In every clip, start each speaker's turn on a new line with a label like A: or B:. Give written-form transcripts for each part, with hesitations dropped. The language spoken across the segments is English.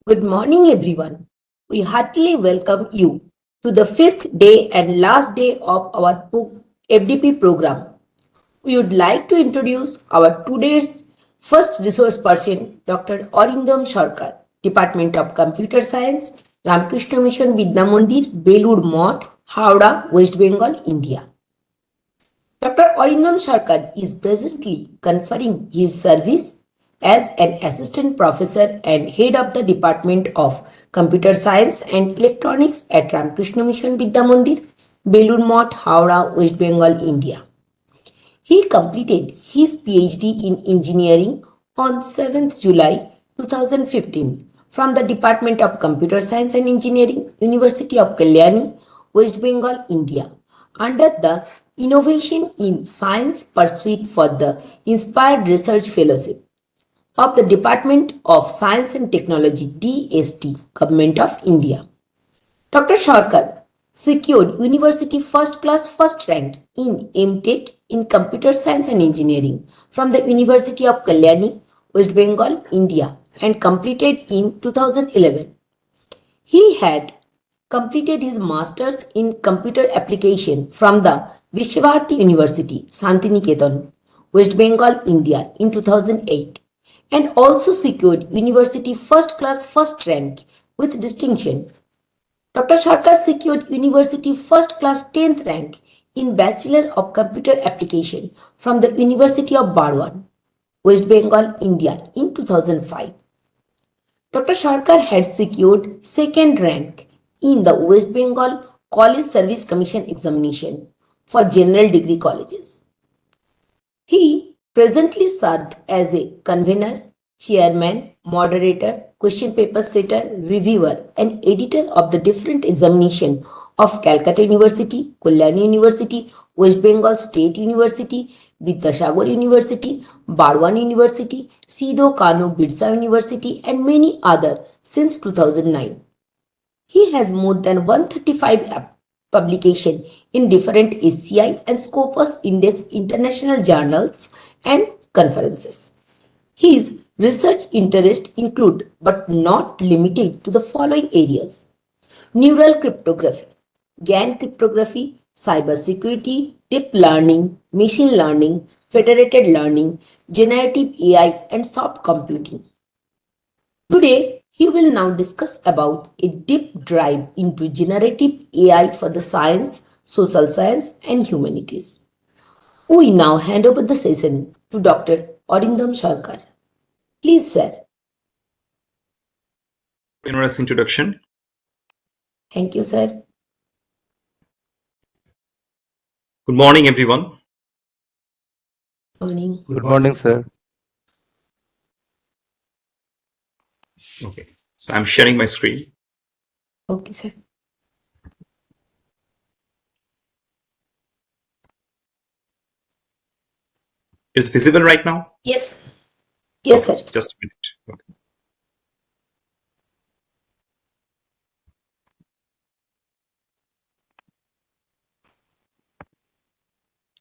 A: Good morning, everyone. We heartily welcome you to the fifth day and last day of our FDP program. We would like to introduce our today's first resource person, Dr. Arindam Sarkar, Department of Computer Science, Ramakrishna Mission Vidya Mandir, Belur Math, Howrah, West Bengal, India. Dr. Arindam Sarkar is presently conferring his service as an assistant professor and head of the Department of Computer Science and Electronics at Ramakrishna Mission Vidya Mandir, Belur Math, Howrah, West Bengal, India. He completed his PhD in engineering on 7th July 2015 from the Department of Computer Science and Engineering, University of Kalyani, West Bengal, India, under the Innovation in Science Pursuit for the Inspired Research Fellowship of the Department of Science and Technology, DST, Government of India. Dr. Sarkar secured University First Class First Rank in MTech in Computer Science and Engineering from the University of Kalyani, West Bengal, India, and completed in 2011. He had completed his Masters in Computer Application from the Vishwabharati University, Santiniketan, West Bengal, India in 2008, and also secured University First Class First Rank with distinction. Dr. Sarkar secured University First Class 10th rank in Bachelor of Computer Application from the University of Barwan, West Bengal, India in 2005. Dr. Sarkar had secured second rank in the West Bengal College Service Commission examination for general degree colleges. He presently served as a convener, chairman, moderator, question paper setter, reviewer, and editor of the different examination of Calcutta University, Kalyani University, West Bengal State University, Vidyasagar University, Barwan University, Sidho Kano Birsa University, and many other since 2009. He has more than 135 publication in different ACI and Scopus Index international journals and conferences. His research interests include but not limited to the following areas: neural cryptography, GAN cryptography, cybersecurity, deep learning, machine learning, federated learning, generative AI, and soft computing. Today, he will now discuss about a deep dive into generative AI for the science, social science, and humanities. We now hand over the session to Dr. Arindam Sarkar. Please, sir.
B: Generous introduction.
A: Thank you, sir.
B: Good morning, everyone.
A: Morning.
C: Good morning, sir.
B: Okay, so I'm sharing my screen.
A: Okay, sir.
B: It's visible right now?
A: Yes. Yes,
B: Okay,
A: sir.
B: just a minute. Okay.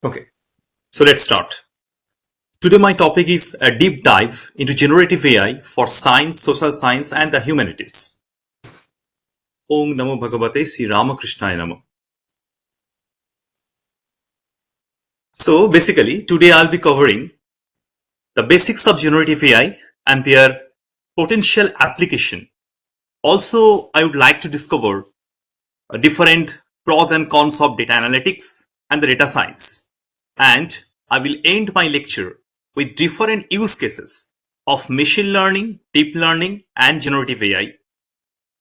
B: Okay, so let's start. Today my topic is a deep dive into generative AI for science, social science, and the humanities. Om Namo Bhagavate Sri Ramakrishnaya Namo. So basically, today I'll be covering the basics of generative AI and their potential application. Also, I would like to discover different pros and cons of data analytics and the data science. And I will end my lecture with different use cases of machine learning, deep learning, and generative AI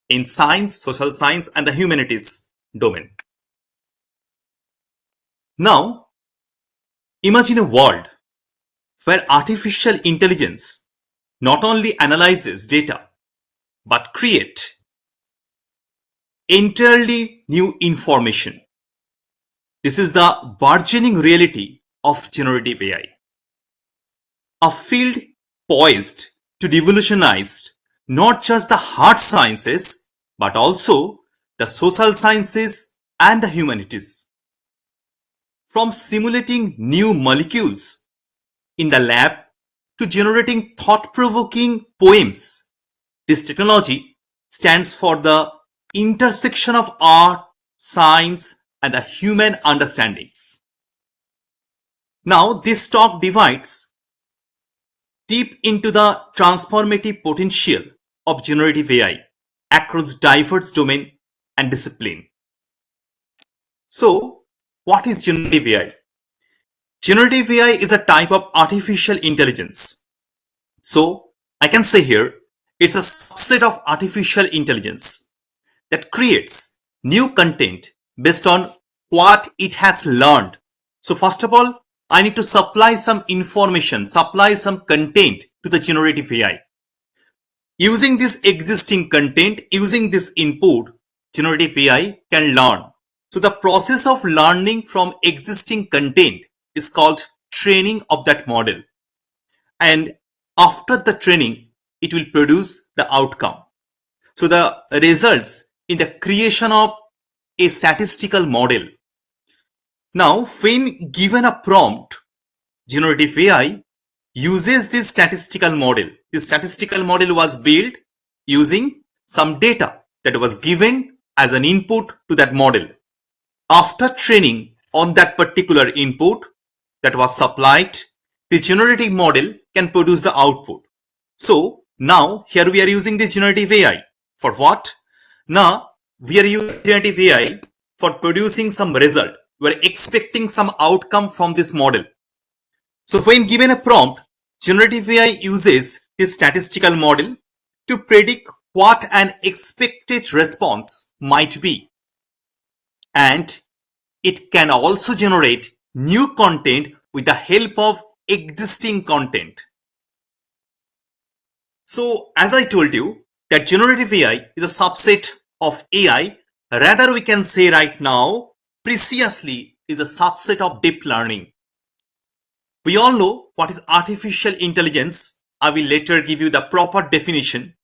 B: in science, social science, and the humanities domain. Now, imagine a world where artificial intelligence not only analyzes data, but create entirely new information. This is the burgeoning reality of generative AI. A field poised to revolutionize not just the hard sciences, but also the social sciences and the humanities. From simulating new molecules in the lab to generating thought-provoking poems, this technology stands for the intersection of art, science, and the human understandings. Now, this talk divides deep into the transformative potential of generative AI across diverse domain and discipline. So, what is generative AI? Generative AI is a type of artificial intelligence. So, I can say here, it's a subset of artificial intelligence that creates new content based on what it has learned. So first of all, I need to supply some information, supply some content to the generative AI. Using this existing content, using this input, generative AI can learn. So the process of learning from existing content is called training of that model. And after the training, it will produce the outcome. So the results in the creation of a statistical model. Now, when given a prompt, generative AI uses this statistical model. This statistical model was built using some data that was given as an input to that model. After training on that particular input that was supplied, the generative model can produce the output. So now here we are using the generative AI for what? Now we are using generative AI for producing some result. We are expecting some outcome from this model. So when given a prompt, generative AI uses this statistical model to predict what an expected response might be. And it can also generate new content with the help of existing content. So as I told you that generative AI is a subset of AI, rather we can say right now preciously is a subset of deep learning. We all know what is artificial intelligence. I will later give you the proper definition.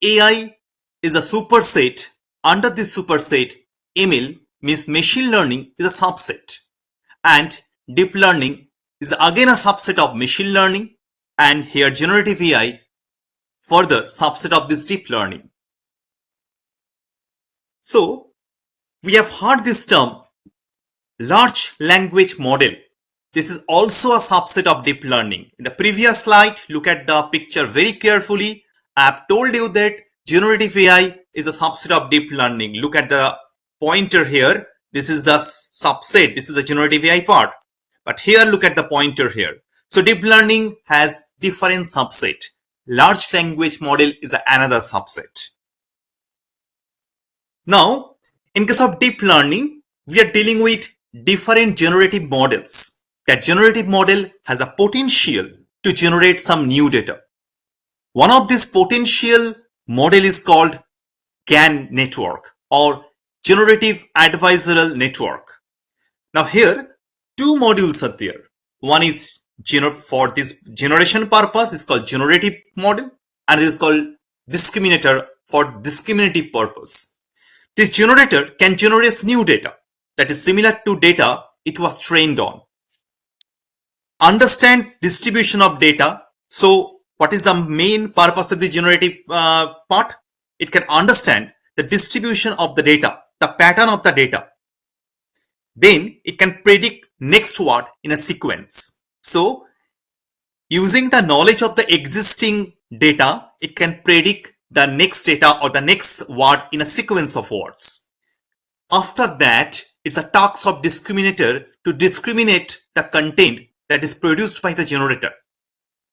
B: AI is a superset. Under this superset, ML means machine learning is a subset. And deep learning is again a subset of machine learning. And here generative AI further subset of this deep learning. So we have heard this term large language model. This is also a subset of deep learning. In the previous slide, look at the picture very carefully. I have told you that generative AI is a subset of deep learning. Look at the pointer here. This is the subset. This is the generative AI part. But here, look at the pointer here. So deep learning has different subset. Large language model is another subset. Now, in case of deep learning, we are dealing with different generative models. That generative model has a potential to generate some new data. One of this potential model is called GAN network or Generative Adversarial Network. Now here, two modules are there. One is for this generation purpose is called generative model and it is called discriminator for discriminative purpose. This generator can generate new data that is similar to data it was trained on. Understand distribution of data. So what is the main purpose of the generative part? It can understand the distribution of the data, the pattern of the data. Then it can predict next word in a sequence. So using the knowledge of the existing data, it can predict the next data or the next word in a sequence of words. After that, it's a task of discriminator to discriminate the content that is produced by the generator.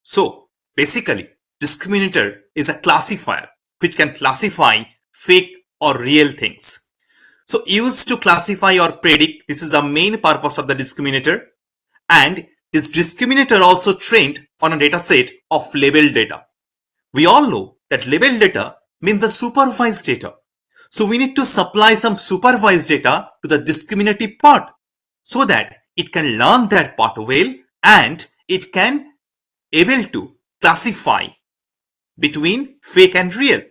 B: So basically, discriminator is a classifier which can classify fake or real things. So used to classify or predict, this is the main purpose of the discriminator. And this discriminator also trained on a data set of labeled data. We all know that labeled data means the supervised data. So we need to supply some supervised data to the discriminative part so that it can learn that part well and it can able to classify between fake and real.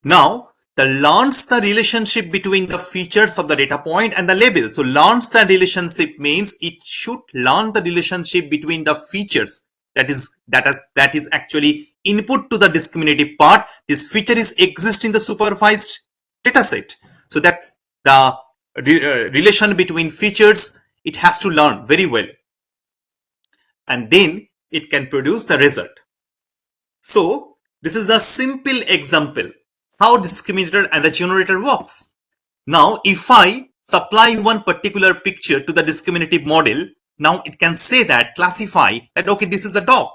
B: Now, the learns the relationship between the features of the data point and the label. So learns the relationship means it should learn the relationship between the features that is actually input to the discriminative part. This feature is exist in the supervised dataset, so that the relation between features, it has to learn very well, and then it can produce the result. So this is the simple example how discriminator and the generator works. Now, if I supply one particular picture to the discriminative model, now it can say that, classify that, okay, this is a dog.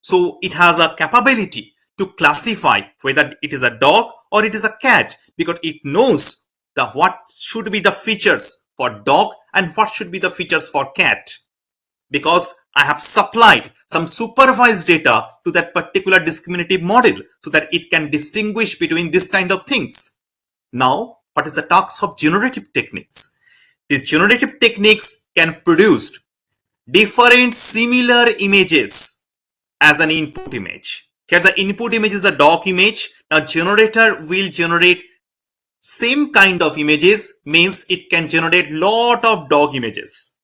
B: So it has a capability to classify whether it is a dog or it is a cat, because it knows what should be the features for dog and what should be the features for cat, because I have supplied some supervised data to that particular discriminative model so that it can distinguish between this kind of things. Now, what is the talks of generative techniques? These generative techniques can produce different similar images as an input image. Here the input image is a dog image. Now generator will generate same kind of images, means it can generate lot of dog images.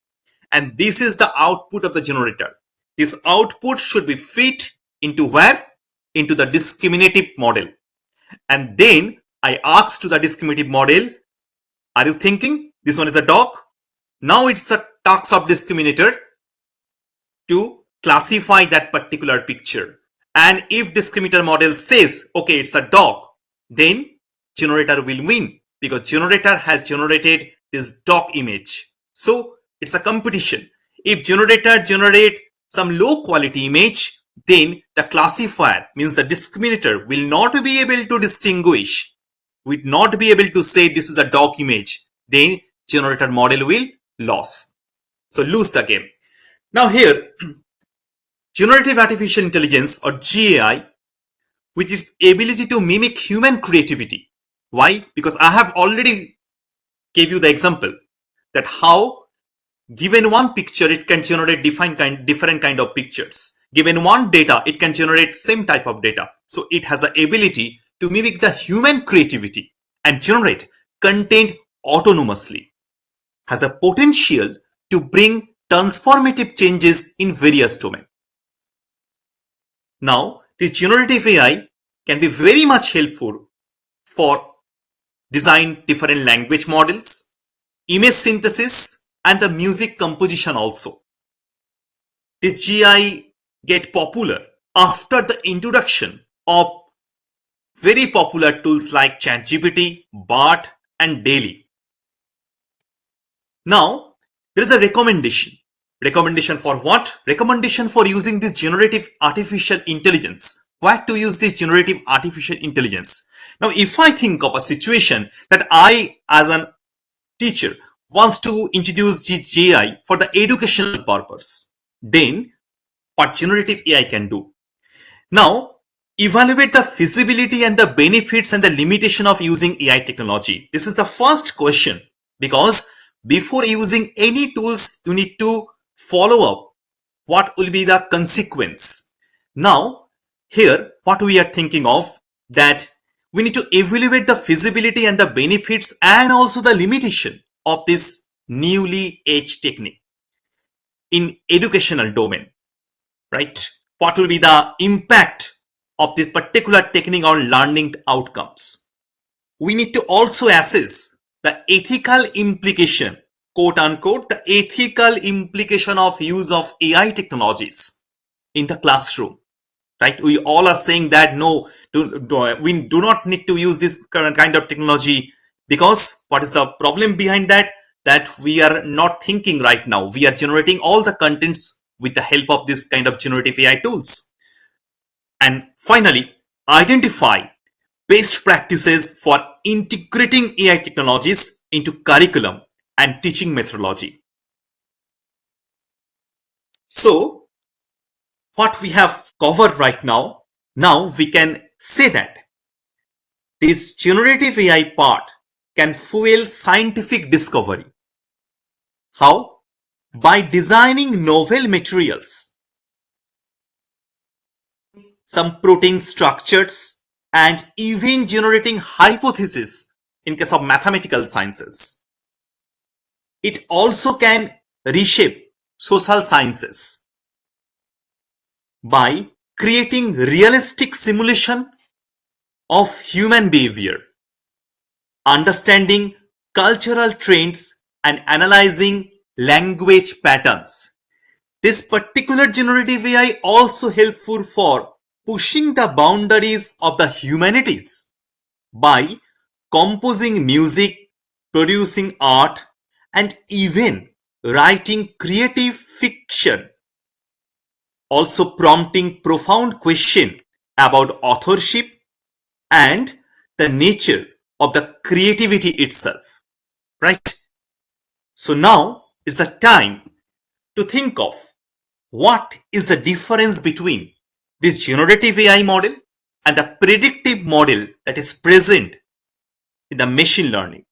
B: And this is the output of the generator. This output should be fit into where? Into the discriminative model. And then I asked to the discriminative model, are you thinking this one is a dog? Now it's a task of discriminator to classify that particular picture. And if discriminator model says, okay, it's a dog, then generator will win, because generator has generated this dog image. So it's a competition. If generator generate some low quality image, then the classifier, means the discriminator, will not be able to distinguish, will not be able to say this is a dog image. Then generator model will lose. So lose the game. Now here, generative artificial intelligence, or GAI, with its ability to mimic human creativity. Why? Because I have already gave you the example that how given one picture, it can generate different kind of pictures. Given one data, it can generate same type of data. So it has the ability to mimic the human creativity and generate content autonomously. Has a potential to bring transformative changes in various domains. Now, this generative AI can be very much helpful for design different language models, image synthesis, and the music composition also. This GI get popular after the introduction of very popular tools like ChatGPT, BART, and Daily. Now, there is a recommendation. Recommendation for what? Recommendation for using this generative artificial intelligence. Why to use this generative artificial intelligence? Now, if I think of a situation that I, as a teacher, wants to introduce GI for the educational purpose, then what generative AI can do? Now, evaluate the feasibility and the benefits and the limitation of using AI technology. This is the first question, because before using any tools, you need to follow up what will be the consequence. Now, here, what we are thinking of, that we need to evaluate the feasibility and the benefits and also the limitation of this newly aged technique in educational domain, right? What will be the impact of this particular technique on learning outcomes? We need to also assess the ethical implication, quote unquote, the ethical implication of use of AI technologies in the classroom, right? We all are saying that no, we do not need to use this current kind of technology, because what is the problem behind that? That we are not thinking right now. We are generating all the contents with the help of this kind of generative AI tools. And finally, identify best practices for integrating AI technologies into curriculum and teaching methodology. So, what we have covered right now, now we can say that this generative AI part can fuel scientific discovery. How? By designing novel materials, some protein structures, and even generating hypotheses in case of mathematical sciences. It also can reshape social sciences. by creating realistic simulation of human behavior, understanding cultural trends, and analyzing language patterns. This particular generative AI also helpful for pushing the boundaries of the humanities by composing music, producing art, and even writing creative fiction, also prompting profound question about authorship and the nature of the creativity itself, right? So now it's a time to think of what is the difference between this generative AI model and the predictive model that is present in the machine learning.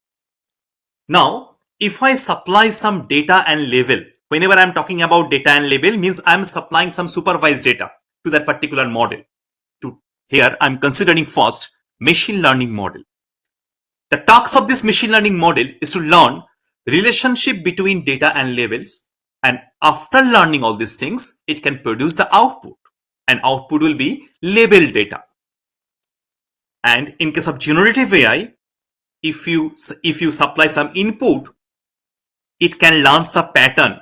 B: Now, if I supply some data and label, whenever I'm talking about data and label means I'm supplying some supervised data to that particular model. Here, I'm considering first machine learning model. The task of this machine learning model is to learn relationship between data and labels, and after learning all these things, it can produce the output, and output will be labeled data. And in case of generative AI, if you supply some input, it can learn the pattern,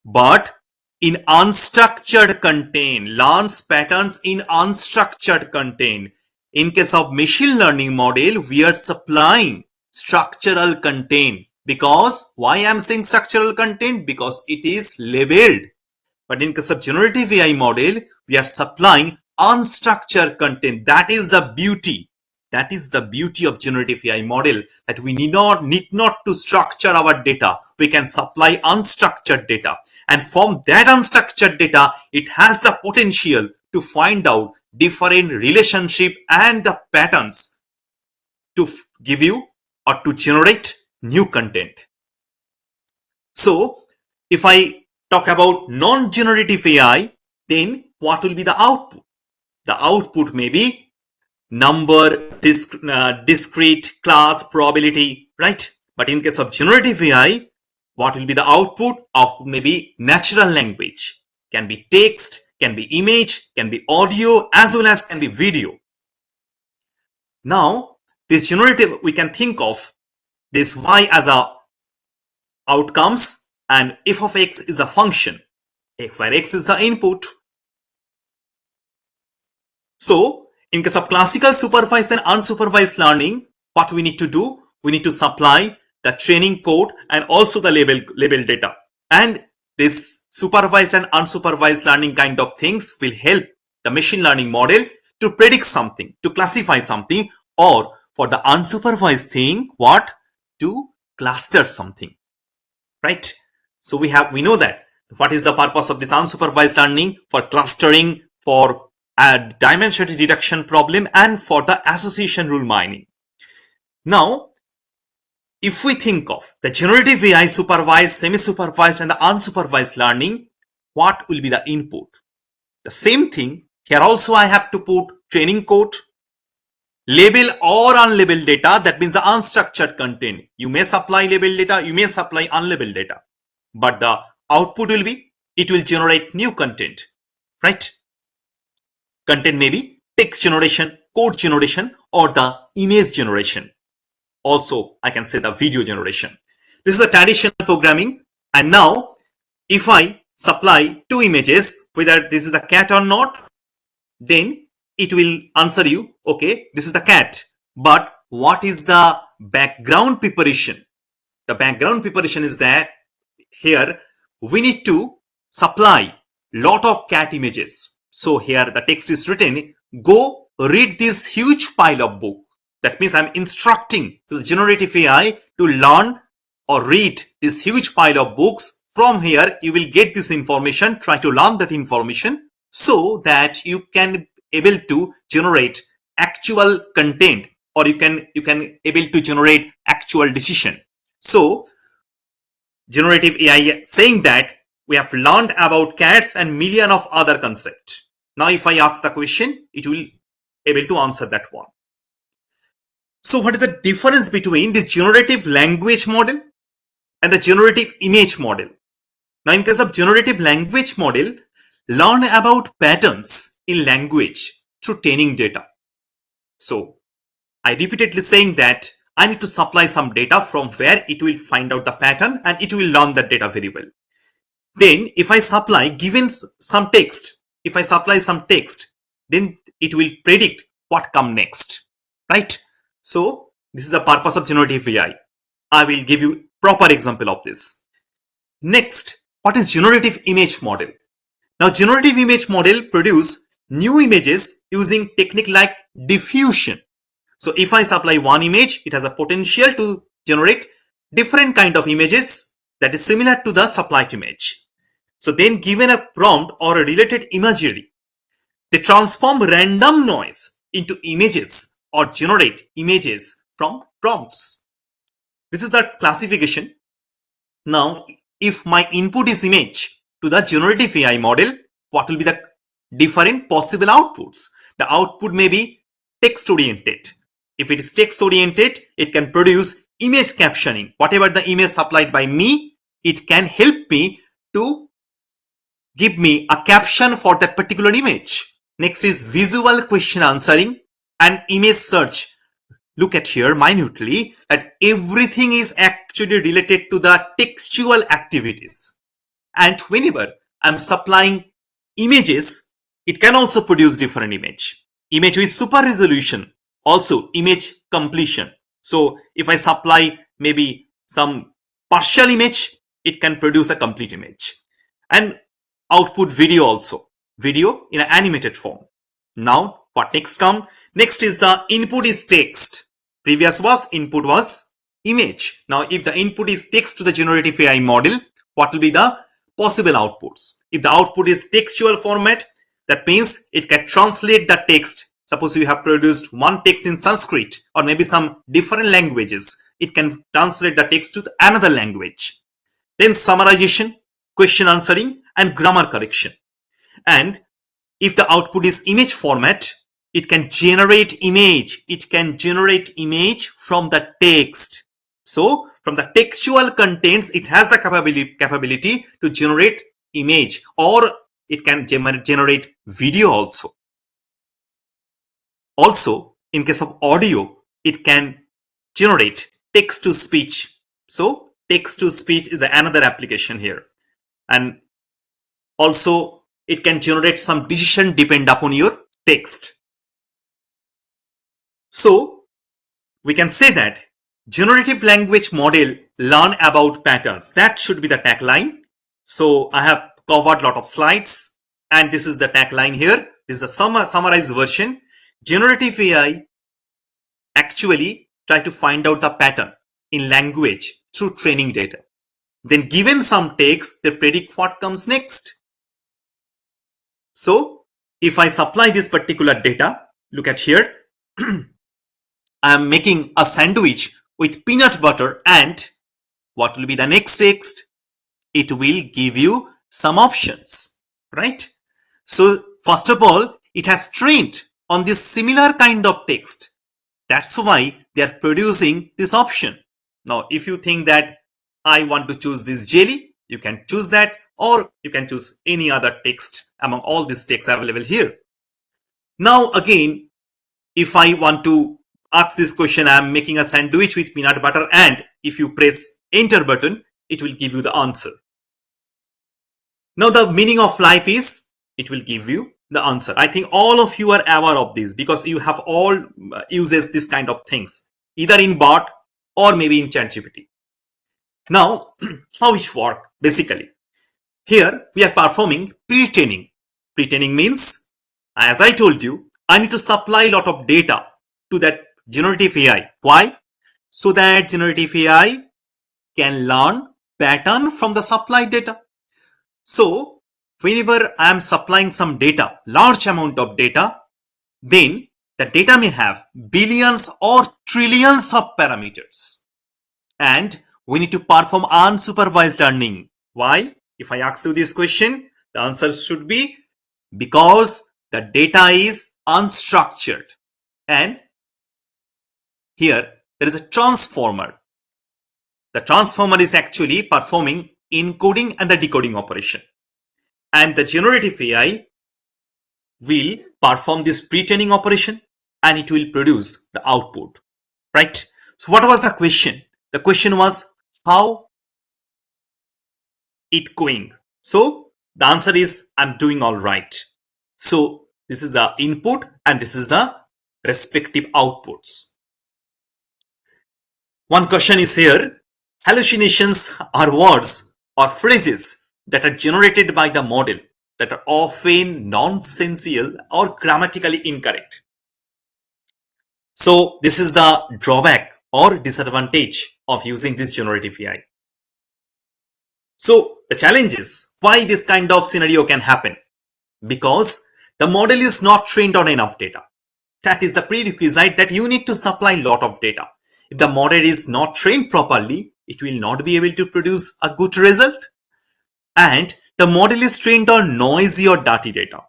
B: but in unstructured content, learns patterns in unstructured content. In case of machine learning model, we are supplying structural content. Because why I'm saying structural content? Because it is labeled. But in case of generative AI model, we are supplying unstructured content. That is the beauty. That is the beauty of generative AI model, that we need not to structure our data. We can supply unstructured data. And from that unstructured data, it has the potential to find out different relationship and the patterns to give you or to generate new content. So if I talk about non-generative AI, then what will be the output? The output may be number, discrete, class, probability, right? But in case of generative AI, what will be the output? Output may be natural language, can be text, can be image, can be audio, as well as can be video. Now, this generative, we can think of this y as a outcomes, and f of x is the function, where x is the input. So in case of classical supervised and unsupervised learning, what we need to do? We need to supply the training code and also the label data. And this supervised and unsupervised learning kind of things will help the machine learning model to predict something, to classify something, or for the unsupervised thing, what? To cluster something, right? So we know that what is the purpose of this unsupervised learning? For clustering, for a dimensionality deduction problem, and for the association rule mining. Now, if we think of the generative AI supervised, semi-supervised, and the unsupervised learning, what will be the input? The same thing. Here also I have to put training code, label or unlabeled data. That means the unstructured content. You may supply labeled data, you may supply unlabeled data. But the output will be, it will generate new content, right? Content may be text generation, code generation, or the image generation. Also, I can say the video generation. This is a traditional programming. And now, if I supply two images, whether this is a cat or not, then it will answer you, okay, this is the cat. But what is the background preparation? The background preparation is that here we need to supply lot of cat images. So here the text is written, go read this huge pile of book. That means I'm instructing to the generative AI to learn or read this huge pile of books. From here, you will get this information, try to learn that information so that you can able to generate actual content, or you can able to generate actual decision. So generative AI saying that we have learned about cats and million of other concepts. Now, if I ask the question, it will able to answer that one. So what is the difference between this generative language model and the generative image model? Now, in case of generative language model, learn about patterns in language through training data. So I repeatedly saying that I need to supply some data from where it will find out the pattern and it will learn that data very well. Then if I supply given some text, if I supply some text, then it will predict what come next, right? So this is the purpose of generative AI. I will give you proper example of this. Next, what is generative image model? Now generative image model produce new images using technique like diffusion. So if I supply one image, it has a potential to generate different kind of images that is similar to the supplied image. So then given a prompt or a related imagery, they transform random noise into images or generate images from prompts. This is the classification. Now, if my input is image to the generative AI model, what will be the different possible outputs? The output may be text oriented. If it is text oriented, it can produce image captioning. Whatever the image supplied by me, it can help me to give me a caption for that particular image. Next is visual question answering and image search. Look at here minutely that everything is actually related to the textual activities. And whenever I'm supplying images, it can also produce different image. Image with super resolution, also image completion. So if I supply maybe some partial image, it can produce a complete image. And output video also, video in an animated form. Now what next come? Next is the input is text. Previous was input was image. Now if the input is text to the generative AI model, what will be the possible outputs? If the output is textual format, that means it can translate the text. Suppose you have produced one text in Sanskrit or maybe some different languages, it can translate the text to another language. Then summarization, question answering and grammar correction. And if the output is image format, it can generate image. It can generate image from the text. So from the textual contents, it has the capability to generate image, or it can generate video also. Also, in case of audio, it can generate text to speech. So text to speech is another application here. And also it can generate some decision depend upon your text. So we can say that generative language model learn about patterns. That should be the tagline. So I have covered a lot of slides and this is the tagline here. This is a summarized version. Generative AI actually try to find out the pattern in language through training data. Then given some text, they predict what comes next. So if I supply this particular data, look at here, I am making a sandwich with peanut butter and what will be the next text? It will give you some options, right? So first of all, it has trained on this similar kind of text. That's why they are producing this option. Now, if you think that I want to choose this jelly, you can choose that, or you can choose any other text among all these texts available here. Now, again, if I want to ask this question, I'm making a sandwich with peanut butter, and if you press enter button, it will give you the answer. Now, the meaning of life is it will give you the answer. I think all of you are aware of this because you have all uses this kind of things, either in bot or maybe in ChatGPT. Now, how it works basically? Here we are performing pre-training. Pre-training means, as I told you, I need to supply a lot of data to that generative AI. Why? So that generative AI can learn pattern from the supplied data. So whenever I am supplying some data, large amount of data, then the data may have billions or trillions of parameters. And we need to perform unsupervised learning. Why? If I ask you this question, the answer should be because the data is unstructured. And here there is a transformer. The transformer is actually performing encoding and the decoding operation. and the generative AI will perform this pre-training operation and it will produce the output, right? So what was the question? The question was how it going? So the answer is I'm doing all right. So this is the input and this is the respective outputs. One question is here, hallucinations are words or phrases that are generated by the model that are often nonsensical or grammatically incorrect. So this is the drawback or disadvantage of using this generative AI. So the challenge is why this kind of scenario can happen, because the model is not trained on enough data. That is the prerequisite, that you need to supply a lot of data. If the model is not trained properly, it will not be able to produce a good result. And the model is trained on noisy or dirty data.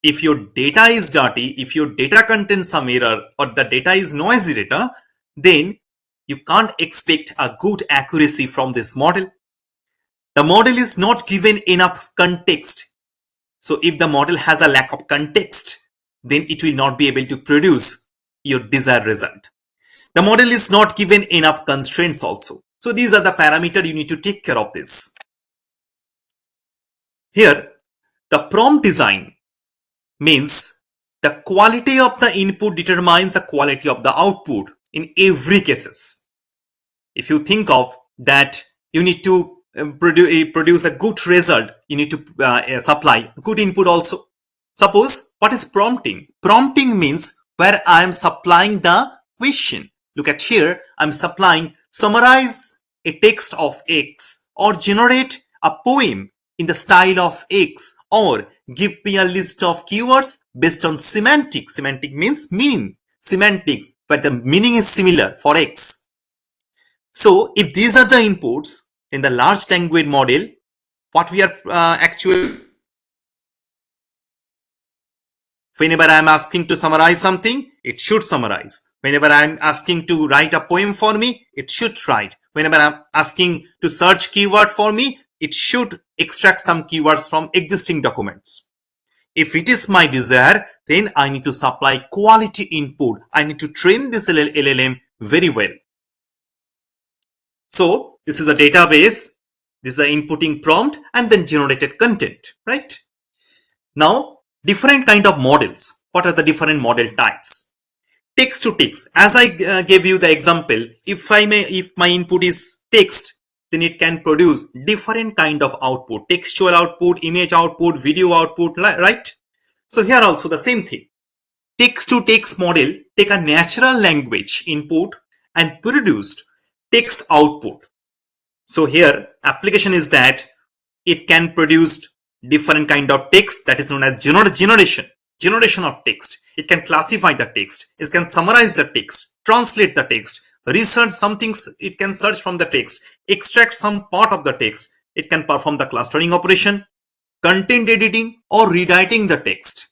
B: If your data is dirty, if your data contains some error or the data is noisy data, then you can't expect a good accuracy from this model. The model is not given enough context. So if the model has a lack of context, then it will not be able to produce your desired result. The model is not given enough constraints also. So these are the parameters you need to take care of this. Here, the prompt design means the quality of the input determines the quality of the output in every cases. If you think of that, you need to produce a good result, you need to supply good input also. Suppose, what is prompting? Prompting means where I am supplying the question. Look at here, I'm supplying summarize a text of X or generate a poem in the style of X or give me a list of keywords based on semantics. Semantic means meaning. Semantics, but the meaning is similar for X. So if these are the inputs in the large language model, what we are actually, whenever I am asking to summarize something, it should summarize. Whenever I am asking to write a poem for me, it should write. Whenever I am asking to search keyword for me, it should extract some keywords from existing documents. If it is my desire, then I need to supply quality input. I need to train this LLM very well. So this is a database, this is the inputting prompt and then generated content, right? Now, different kind of models. What are the different model types? Text to text. As I gave you the example, if my input is text, then it can produce different kind of output, textual output, image output, video output, right? So here also the same thing. Text to text model take a natural language input and produced text output. So here application is that it can produce different kind of text, that is known as generation of text. It can classify the text, it can summarize the text, translate the text, research some things, it can search from the text, extract some part of the text, it can perform the clustering operation, content editing or rewriting the text,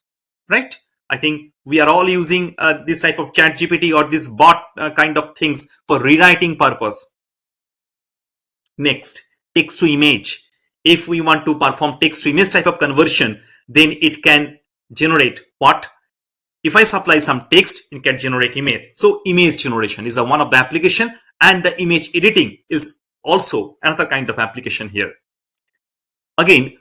B: right? I think we are all using this type of chat GPT or this bot kind of things for rewriting purpose. Next, text to image. If we want to perform text to image type of conversion, then it can generate what? If I supply some text, it can generate image. So image generation is one of the application, and the image editing is also another kind of application here. Again,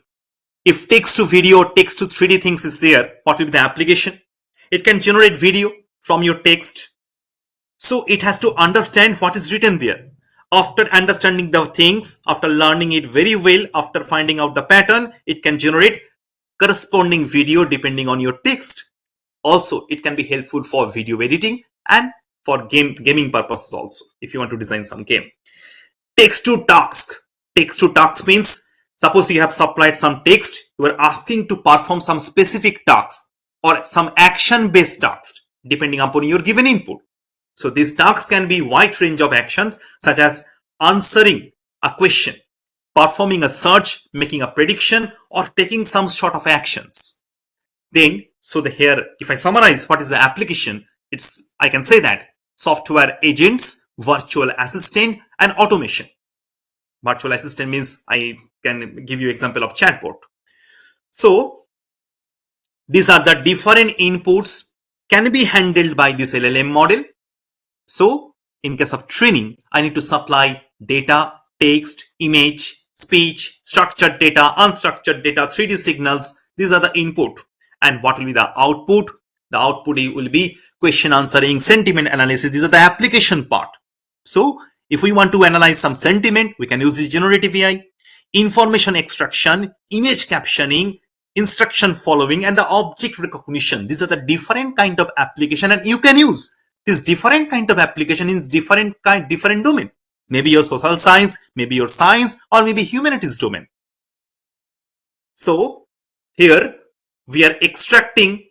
B: if text to video, text to 3D things is there, what will be the application? It can generate video from your text. So it has to understand what is written there. After understanding the things, after learning it very well, after finding out the pattern, it can generate corresponding video depending on your text. Also, it can be helpful for video editing and for gaming purposes also, if you want to design some game. Text to task. Text to task means, suppose you have supplied some text, you are asking to perform some specific task or some action-based task depending upon your given input. So these tasks can be wide range of actions such as answering a question, performing a search, making a prediction, or taking some sort of actions. Then, here, if I summarize what is the application, I can say that software agents, virtual assistant, and automation. Virtual assistant means I can give you example of chatbot. So these are the different inputs can be handled by this LLM model. So in case of training, I need to supply data, text, image, speech, structured data, unstructured data, 3D signals. These are the input. And what will be the output? The output will be question answering, sentiment analysis. These are the application part. So if we want to analyze some sentiment, we can use this generative AI. Information extraction, image captioning, instruction following, and the object recognition. These are the different kind of application, and you can use this different kind of application in different domain. Maybe your social science, maybe your science, or maybe humanities domain. So here we are extracting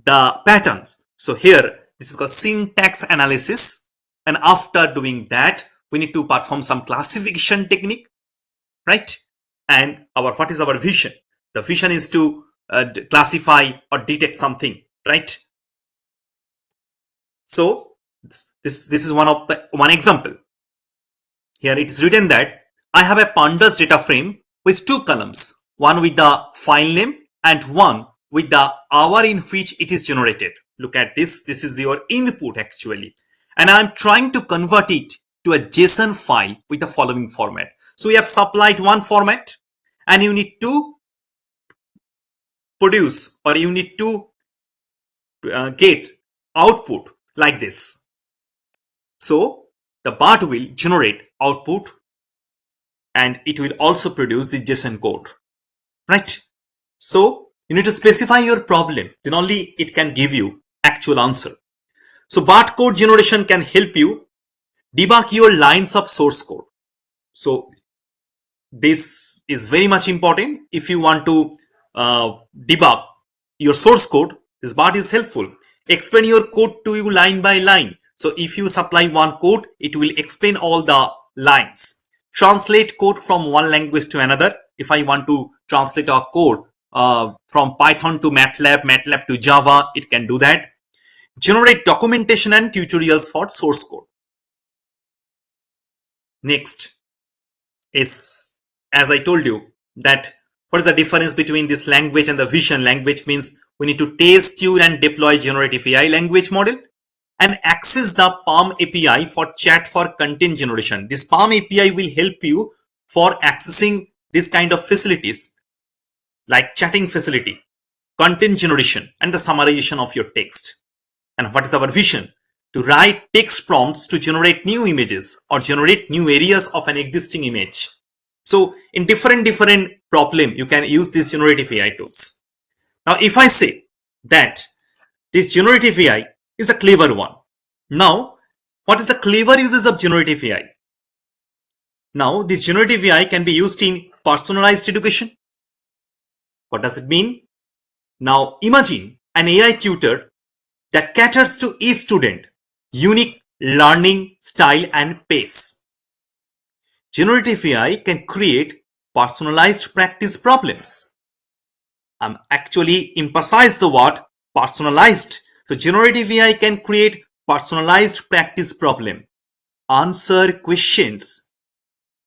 B: the patterns. So here this is called syntax analysis, and after doing that we need to perform some classification technique, right? And what is our vision? The vision is to classify or detect something, right? So this is one example. Here it is written that I have a pandas data frame with two columns, one with the file name and one with the hour in which it is generated. Look at this. This is your input actually. And I'm trying to convert it to a JSON file with the following format. So we have supplied one format, and you need to produce, or you need to get output like this. So the bot will generate output, and it will also produce the JSON code, right? So you need to specify your problem, then only it can give you actual answer. So bot code generation can help you debug your lines of source code. So this is very much important. If you want to debug your source code, this bot is helpful. Explain your code to you line by line. So if you supply one code, it will explain all the lines. Translate code from one language to another. If I want to translate a code from Python to MATLAB, MATLAB to Java, it can do that. Generate documentation and tutorials for source code. Next is, as I told you, that what is the difference between this language and the vision? Language means we need to test, tune, and deploy generative AI language model and access the Palm API for chat for content generation. This Palm API will help you for accessing this kind of facilities like chatting facility, content generation, and the summarization of your text. And what is our vision? To write text prompts to generate new images or generate new areas of an existing image. So in different problem, you can use these generative AI tools. Now, if I say that this generative AI is a clever one. Now, what is the clever uses of generative AI? Now, this generative AI can be used in personalized education. What does it mean? Now, imagine an AI tutor that caters to each student, unique learning style and pace. Generative AI can create personalized practice problems. I'm actually emphasize the word personalized. So generative AI can create personalized practice problem, answer questions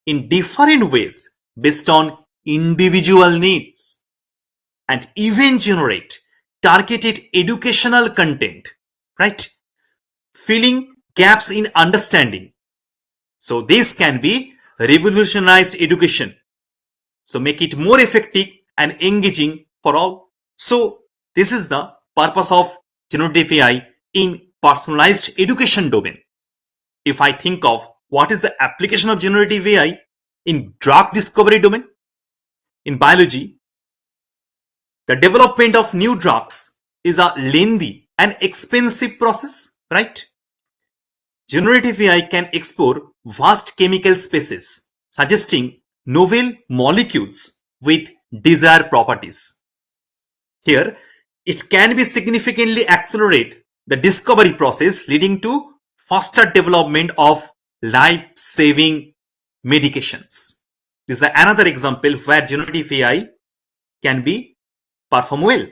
B: in different ways based on individual needs, and even generate targeted educational content, right? Filling gaps in understanding. So this can be revolutionized education. So make it more effective and engaging for all. So this is the purpose of generative AI in personalized education domain. If I think of what is the application of generative AI in drug discovery domain, in biology, the development of new drugs is a lengthy and expensive process, right? Generative AI can explore vast chemical spaces, suggesting novel molecules with desired properties. Here, it can be significantly accelerate the discovery process, leading to faster development of life-saving medications. This is another example where generative AI can be perform well.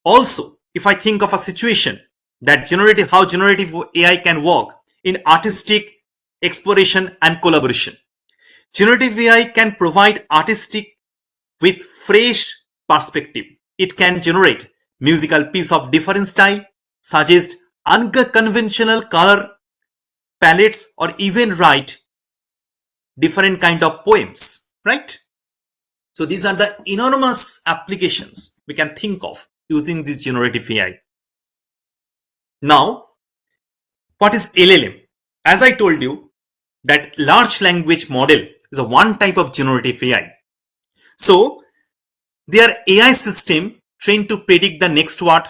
B: Also, if I think of a situation that how generative AI can work in artistic exploration and collaboration. Generative AI can provide artistic with fresh perspective. It can generate musical piece of different style, suggest unconventional color palettes, or even write different kind of poems, right? So these are the enormous applications we can think of using this generative AI. Now, what is LLM? As I told you, that large language model is a one type of generative AI. So they are AI system trained to predict the next word.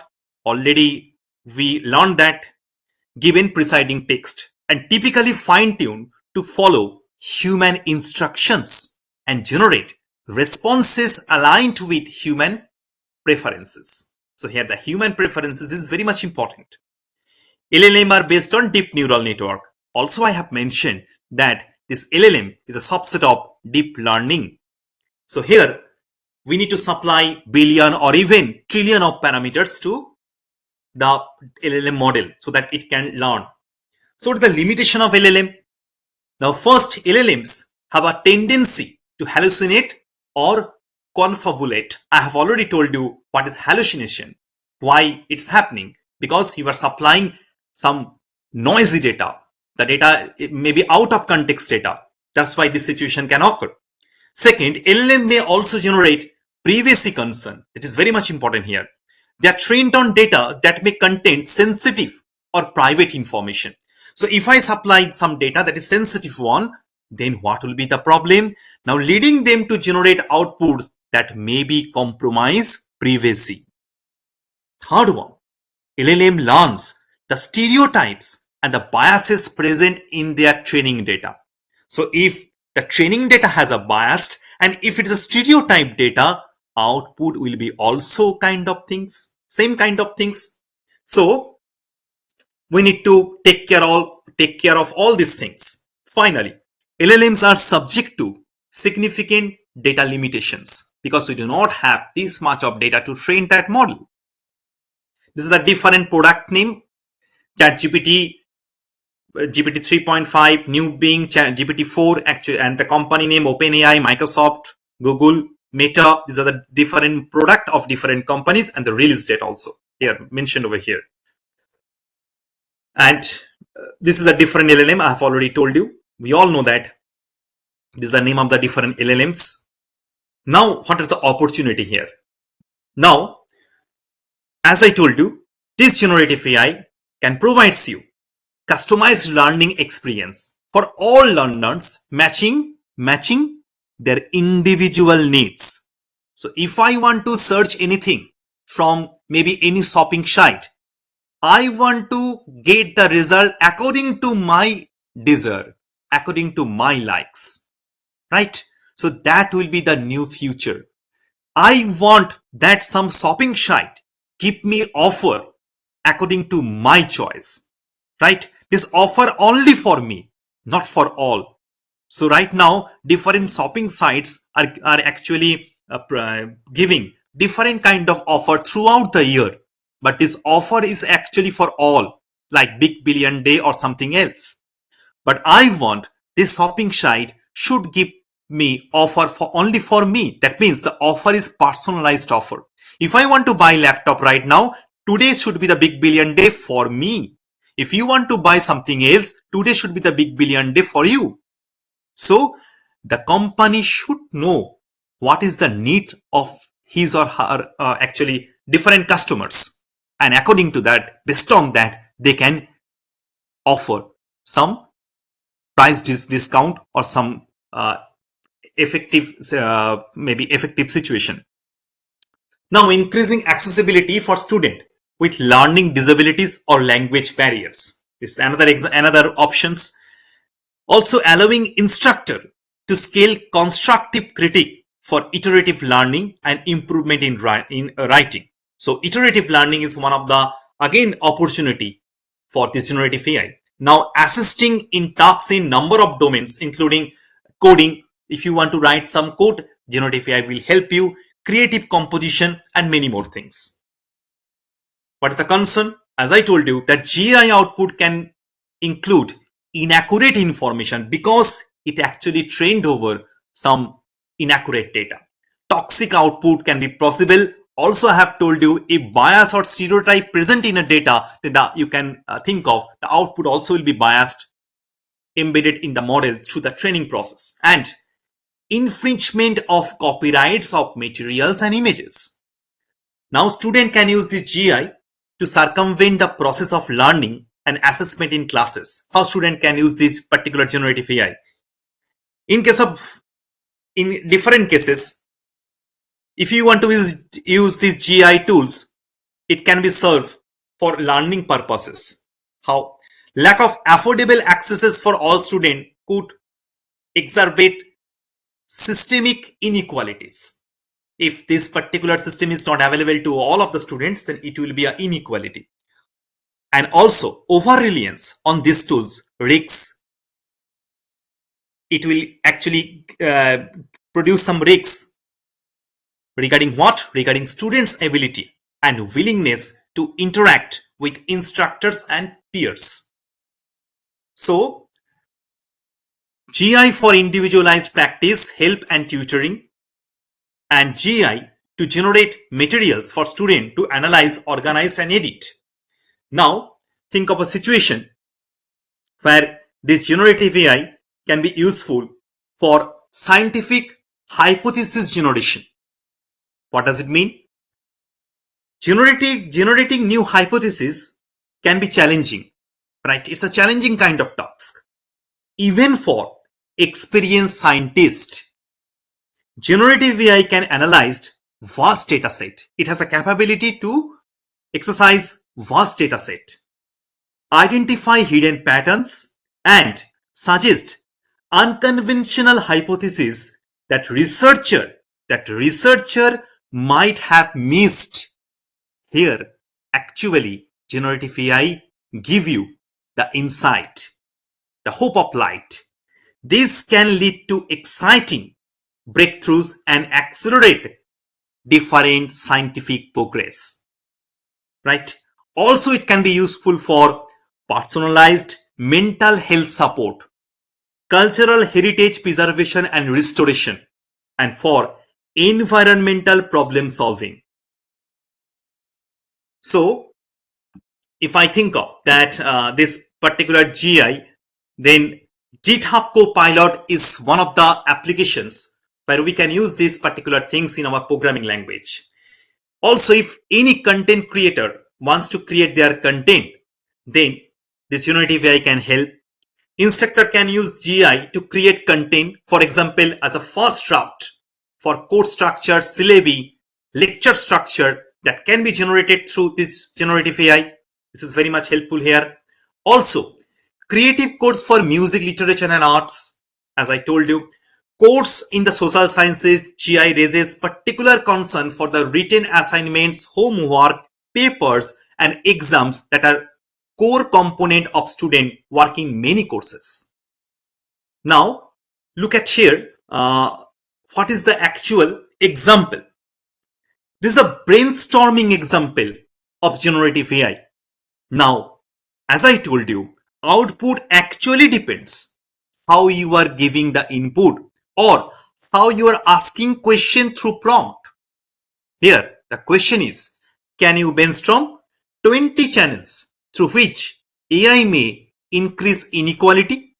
B: Already we learned that, given preceding text, and typically fine-tuned to follow human instructions and generate responses aligned with human preferences. So here the human preferences is very much important. LLM are based on deep neural network. Also, I have mentioned that this LLM is a subset of deep learning. So here we need to supply billion or even trillion of parameters to the LLM model so that it can learn. So the limitation of LLM. Now first, LLMs have a tendency to hallucinate or confabulate. I have already told you what is hallucination, why it's happening, because you are supplying some noisy data. The data may be out of context data. That's why this situation can occur. Second, LLM may also generate privacy concern. It is very much important here. They are trained on data that may contain sensitive or private information. So if I supplied some data that is sensitive one, then what will be the problem? Now leading them to generate outputs that maybe compromise privacy. Third one, LLM learns the stereotypes and the biases present in their training data. So if the training data has a bias, and if it is a stereotype data, output will be also same kind of things. So we need to take care of all these things. Finally, LLMs are subject to significant data limitations because we do not have this much of data to train that model. This is the different product name: ChatGPT, GPT 3.5, new being GPT 4, actually, and the company name OpenAI, Microsoft, Google, Meta. These are the different product of different companies, and the release date also here mentioned over here. And this is a different LLM. I have already told you. We all know that this is the name of the different LLMs. Now, what is the opportunity here? Now, as I told you, this generative AI can provide you customized learning experience for all learners, matching their individual needs. So if I want to search anything from maybe any shopping site, I want to get the result according to my desire, according to my likes, right? So that will be the new future. I want that some shopping site give me offer according to my choice, right? This offer only for me, not for all. So right now, different shopping sites are actually giving different kind of offer throughout the year. But this offer is actually for all, like Big Billion Day or something else. But I want this shopping site should give me offer for only for me. That means the offer is personalized offer. If I want to buy laptop right now, today should be the Big Billion Day for me. If you want to buy something else, today should be the Big Billion Day for you. So the company should know what is the need of his or her actually different customers, and according to that, based on that, they can offer some price discount or some effective situation. Now, increasing accessibility for student with learning disabilities or language barriers. This is another options. Also allowing instructor to scale constructive critique for iterative learning and improvement in writing. So iterative learning is one of the, again, opportunity for this generative AI. Now assisting in tasks in number of domains, including coding. If you want to write some code, generative AI will help you, creative composition, and many more things. What is the concern? As I told you, that GI output can include inaccurate information because it actually trained over some inaccurate data. toxic output can be possible. Also, I have told you if bias or stereotype present in a data, then you can think of the output also will be biased, embedded in the model through the training process. And infringement of copyrights of materials and images. Now, student can use the GI to circumvent the process of learning and assessment in classes. How student can use this particular generative AI? In different cases, if you want to use these GI tools, it can be served for learning purposes. How? Lack of affordable accesses for all students could exacerbate systemic inequalities. If this particular system is not available to all of the students, then it will be an inequality. And also, over-reliance on these tools risks. It will actually produce some risks regarding what? Regarding students' ability and willingness to interact with instructors and peers. So, GI for individualized practice, help and tutoring, and GI to generate materials for students to analyze, organize and edit. Now, think of a situation where this generative AI can be useful for scientific hypothesis generation. What does it mean? Generating new hypotheses can be challenging, right? It's a challenging kind of task. Even for experienced scientists, generative AI can analyze vast data set. It has a capability to exercise vast data set, identify hidden patterns, and suggest unconventional hypotheses that researcher might have missed. Here, actually, generative AI give you the insight, the hope of light. This can lead to exciting breakthroughs and accelerate different scientific progress, right? Also, it can be useful for personalized mental health support, cultural heritage preservation and restoration, and for environmental problem solving. So, if I think of that this particular GI, then GitHub Copilot is one of the applications where we can use these particular things in our programming language. Also, if any content creator wants to create their content, then this generative AI can help. Instructor can use GI to create content, for example, as a first draft for course structure, syllabi, lecture structure that can be generated through this generative AI. This is very much helpful here. Also, creative codes for music, literature and arts. As I told you, course in the social sciences, GI raises particular concern for the written assignments, homework, papers and exams that are core component of student working many courses. Now, look at here. What is the actual example? This is a brainstorming example of generative AI. Now, as I told you, output actually depends how you are giving the input or how you are asking question through prompt. Here, the question is, can you brainstorm 20 channels through which AI may increase inequality?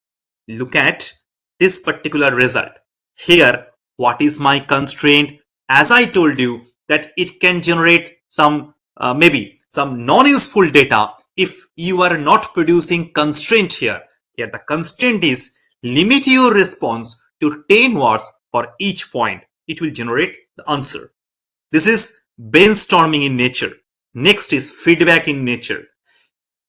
B: Look at this particular result. Here, what is my constraint? As I told you that it can generate some maybe some non-useful data if you are not producing constraint here. Here the constraint is limit your response to 10 words for each point. It will generate the answer. This is brainstorming in nature. Next is feedback in nature.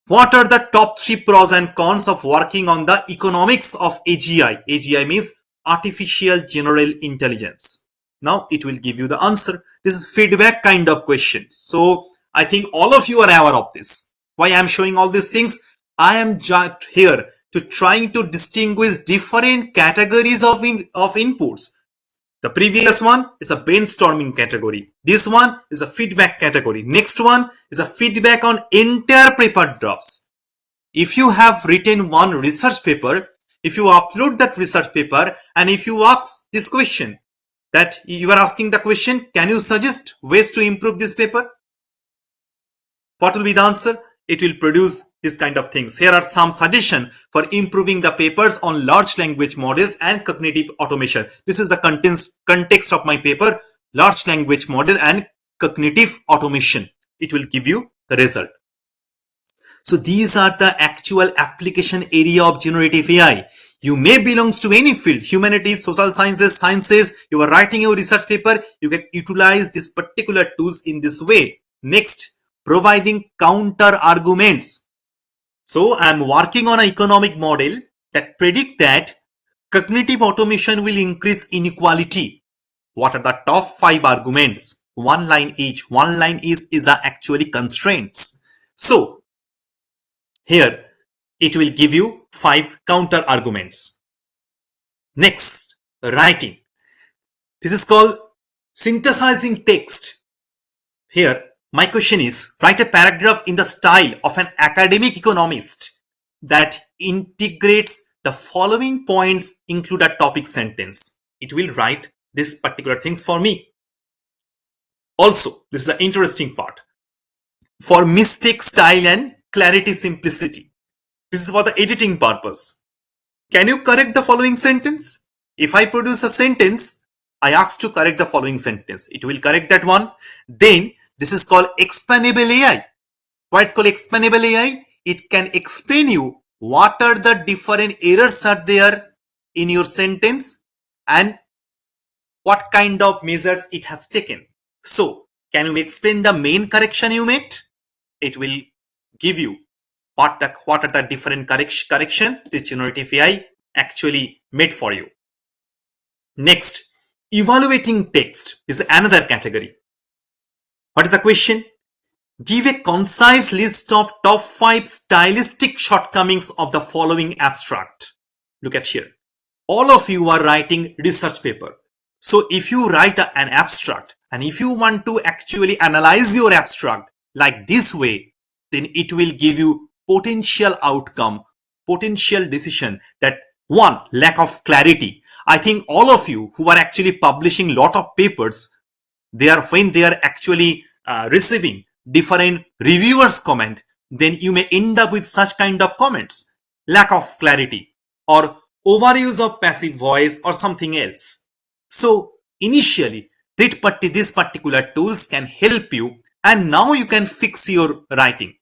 B: What are the top 3 pros and cons of working on the economics of AGI? AGI means artificial general intelligence. Now it will give you the answer. This is feedback kind of questions. So I think all of you are aware of this. Why I am showing all these things? I am here to trying to distinguish different categories of inputs. The previous one is a brainstorming category. This one is a feedback category. Next one is a feedback on entire paper drafts. If you have written one research paper, if you upload that research paper and if you ask this question that you are asking the question, can you suggest ways to improve this paper? What will be the answer? It will produce this kind of things. Here are some suggestions for improving the papers on large language models and cognitive automation. This is the context of my paper, large language model and cognitive automation. It will give you the result. So these are the actual application area of generative AI. You may belong to any field, humanities, social sciences, you are writing your research paper, you can utilize these particular tools in this way. Next, providing counter arguments. So I'm working on an economic model that predict that cognitive automation will increase inequality. What are the top 5 arguments? One line each. One line is actually constraints. So here it will give you 5 counter arguments. Next, writing. This is called synthesizing text. Here, my question is, write a paragraph in the style of an academic economist that integrates the following points, include a topic sentence. It will write this particular things for me. Also, this is the interesting part. For mistake, style and clarity, simplicity. This is for the editing purpose. Can you correct the following sentence? If I produce a sentence, I ask to correct the following sentence. It will correct that one. Then this is called explainable AI. Why it's called explainable AI? It can explain you what are the different errors are there in your sentence and what kind of measures it has taken. So, can you explain the main correction you made? It will give you what are the different correction this generative AI actually made for you. Next, evaluating text is another category. What is the question? Give a concise list of top 5 stylistic shortcomings of the following abstract. Look at here. All of you are writing research paper. So if you write an abstract and if you want to actually analyze your abstract like this way, then it will give you potential outcome, potential decision. That one, lack of clarity. I think all of you who are actually publishing lot of papers, when they are actually receiving different reviewers comment, then you may end up with such kind of comments. Lack of clarity or overuse of passive voice or something else. So initially, these particular tools can help you, and now you can fix your writing.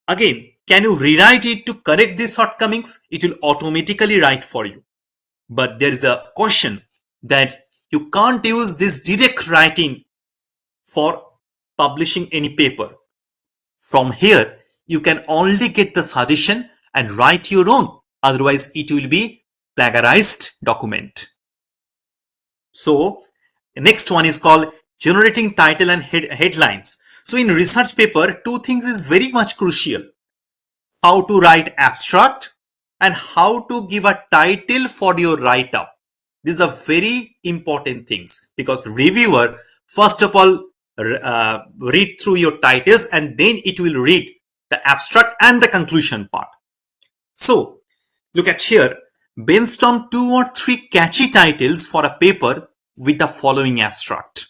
B: Again, can you rewrite it to correct these shortcomings? It will automatically write for you. But there is a caution that you can't use this direct writing for publishing any paper. From here, you can only get the suggestion and write your own. Otherwise, it will be plagiarized document. So, the next one is called generating title and headlines. So, in research paper, 2 things is very much crucial. How to write abstract and how to give a title for your write-up. These are very important things because reviewer, first of all, read through your titles and then it will read the abstract and the conclusion part. So, look at here. Brainstorm 2 or 3 catchy titles for a paper with the following abstract.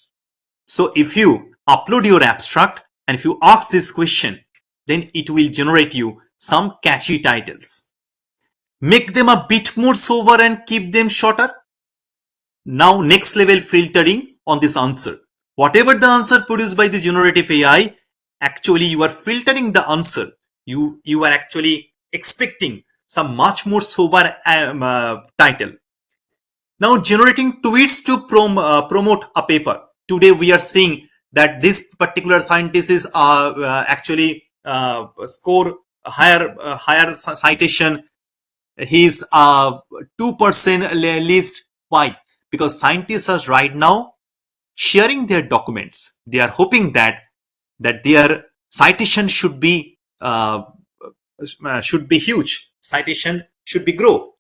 B: So, if you upload your abstract and if you ask this question, then it will generate you some catchy titles. Make them a bit more sober and keep them shorter. Now, next level filtering on this answer. Whatever the answer produced by the generative AI, actually you are filtering the answer. You are actually expecting some much more sober title. Now, generating tweets to promote a paper. Today we are seeing that this particular scientist is actually score higher citation. He's 2% least. Why? Because scientists are right now sharing their documents. They are hoping that their citation should be huge. Citation should be grow.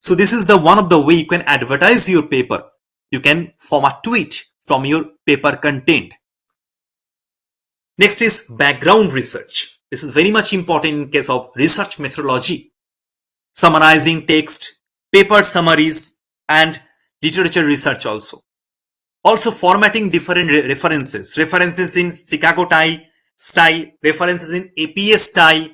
B: So this is the one of the way you can advertise your paper. You can form a tweet from your paper content. Next is background research. This is very much important in case of research methodology. Summarizing text, paper summaries, and literature research also. Also formatting different references in Chicago style, references in APA style.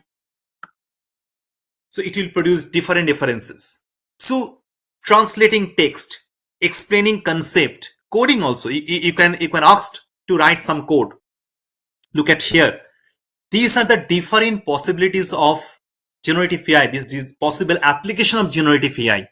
B: So it will produce different references. So translating text, explaining concept, coding also. You can ask to write some code. Look at here. These are the different possibilities of generative AI, this possible application of generative AI.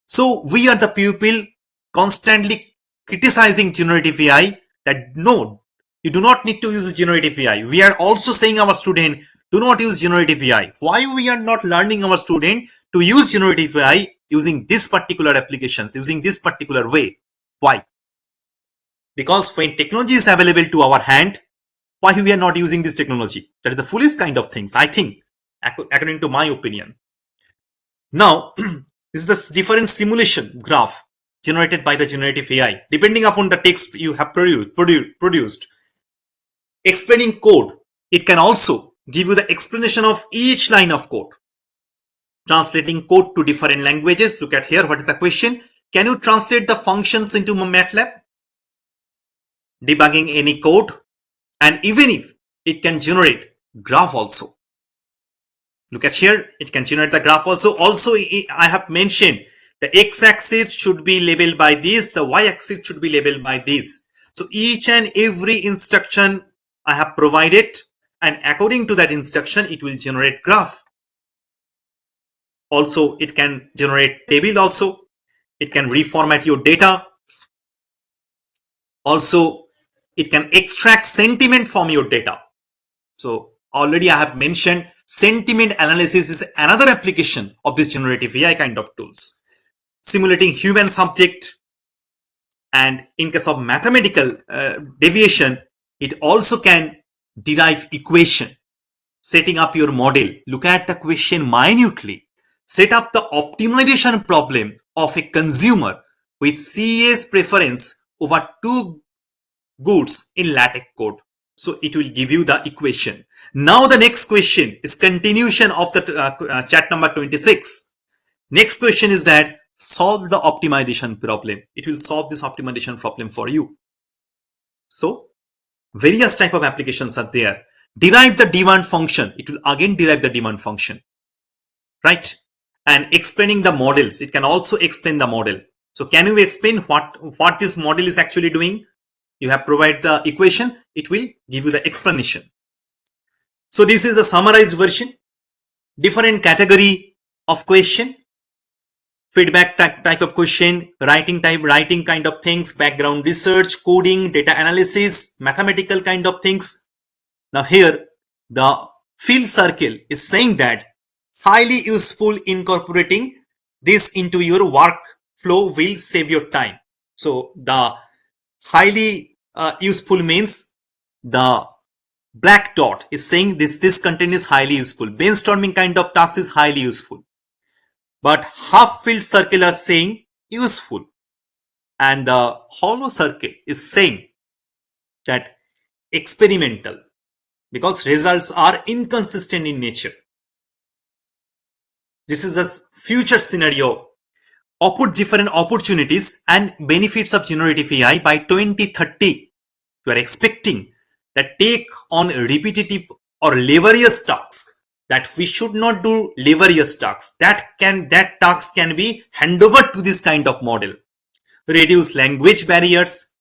B: So we are the pupil constantly criticizing generative AI that no, you do not need to use generative AI. We are also saying our student, do not use generative AI. Why we are not learning our student to use generative AI using this particular applications, using this particular way? Why? Because when technology is available to our hand, why we are not using this technology? That is the foolish kind of things, I think, according to my opinion. Now, this is the different simulation graph generated by the generative AI, depending upon the text you have produced. Explaining code, it can also give you the explanation of each line of code. Translating code to different languages. Look at here, what is the question? Can you translate the functions into MATLAB? Debugging any code, and even if it can generate graph also. Look at here, it can generate the graph also. Also, I have mentioned the x-axis should be labeled by this, the y-axis should be labeled by this. So each and every instruction I have provided, and according to that instruction, it will generate graph. Also, it can generate table also. It can reformat your data. Also, it can extract sentiment from your data. So already I have mentioned sentiment analysis is another application of this generative AI kind of tools. Simulating human subject, and in case of mathematical deviation, it also can derive equation. Setting up your model, look at the question minutely. Set up the optimization problem of a consumer with CA's preference over two goods in LaTeX code. So it will give you the equation. Now the next question is continuation of the chat number 26. Next question is that solve the optimization problem. It will solve this optimization problem for you. So various type of applications are there. Derive the demand function. It will again derive the demand function, right? And explaining the models. It can also explain the model. So can you explain what this model is actually doing? You have provided the equation. It will give you the explanation. So this is a summarized version. Different category of question. Feedback type of question, writing kind of things, background research, coding, data analysis, mathematical kind of things. Now here, the field circle is saying that highly useful incorporating this into your workflow will save your time. So the highly useful means the black dot is saying this content is highly useful. Brainstorming kind of task is highly useful. But half filled circle are saying useful. And the hollow circle is saying that experimental, because results are inconsistent in nature. This is the future scenario. Different opportunities and benefits of generative AI by 2030. You are expecting that take on repetitive or laborious tasks, that we should not do laborious tasks. That task can be handed over to this kind of model. Reduce language barriers,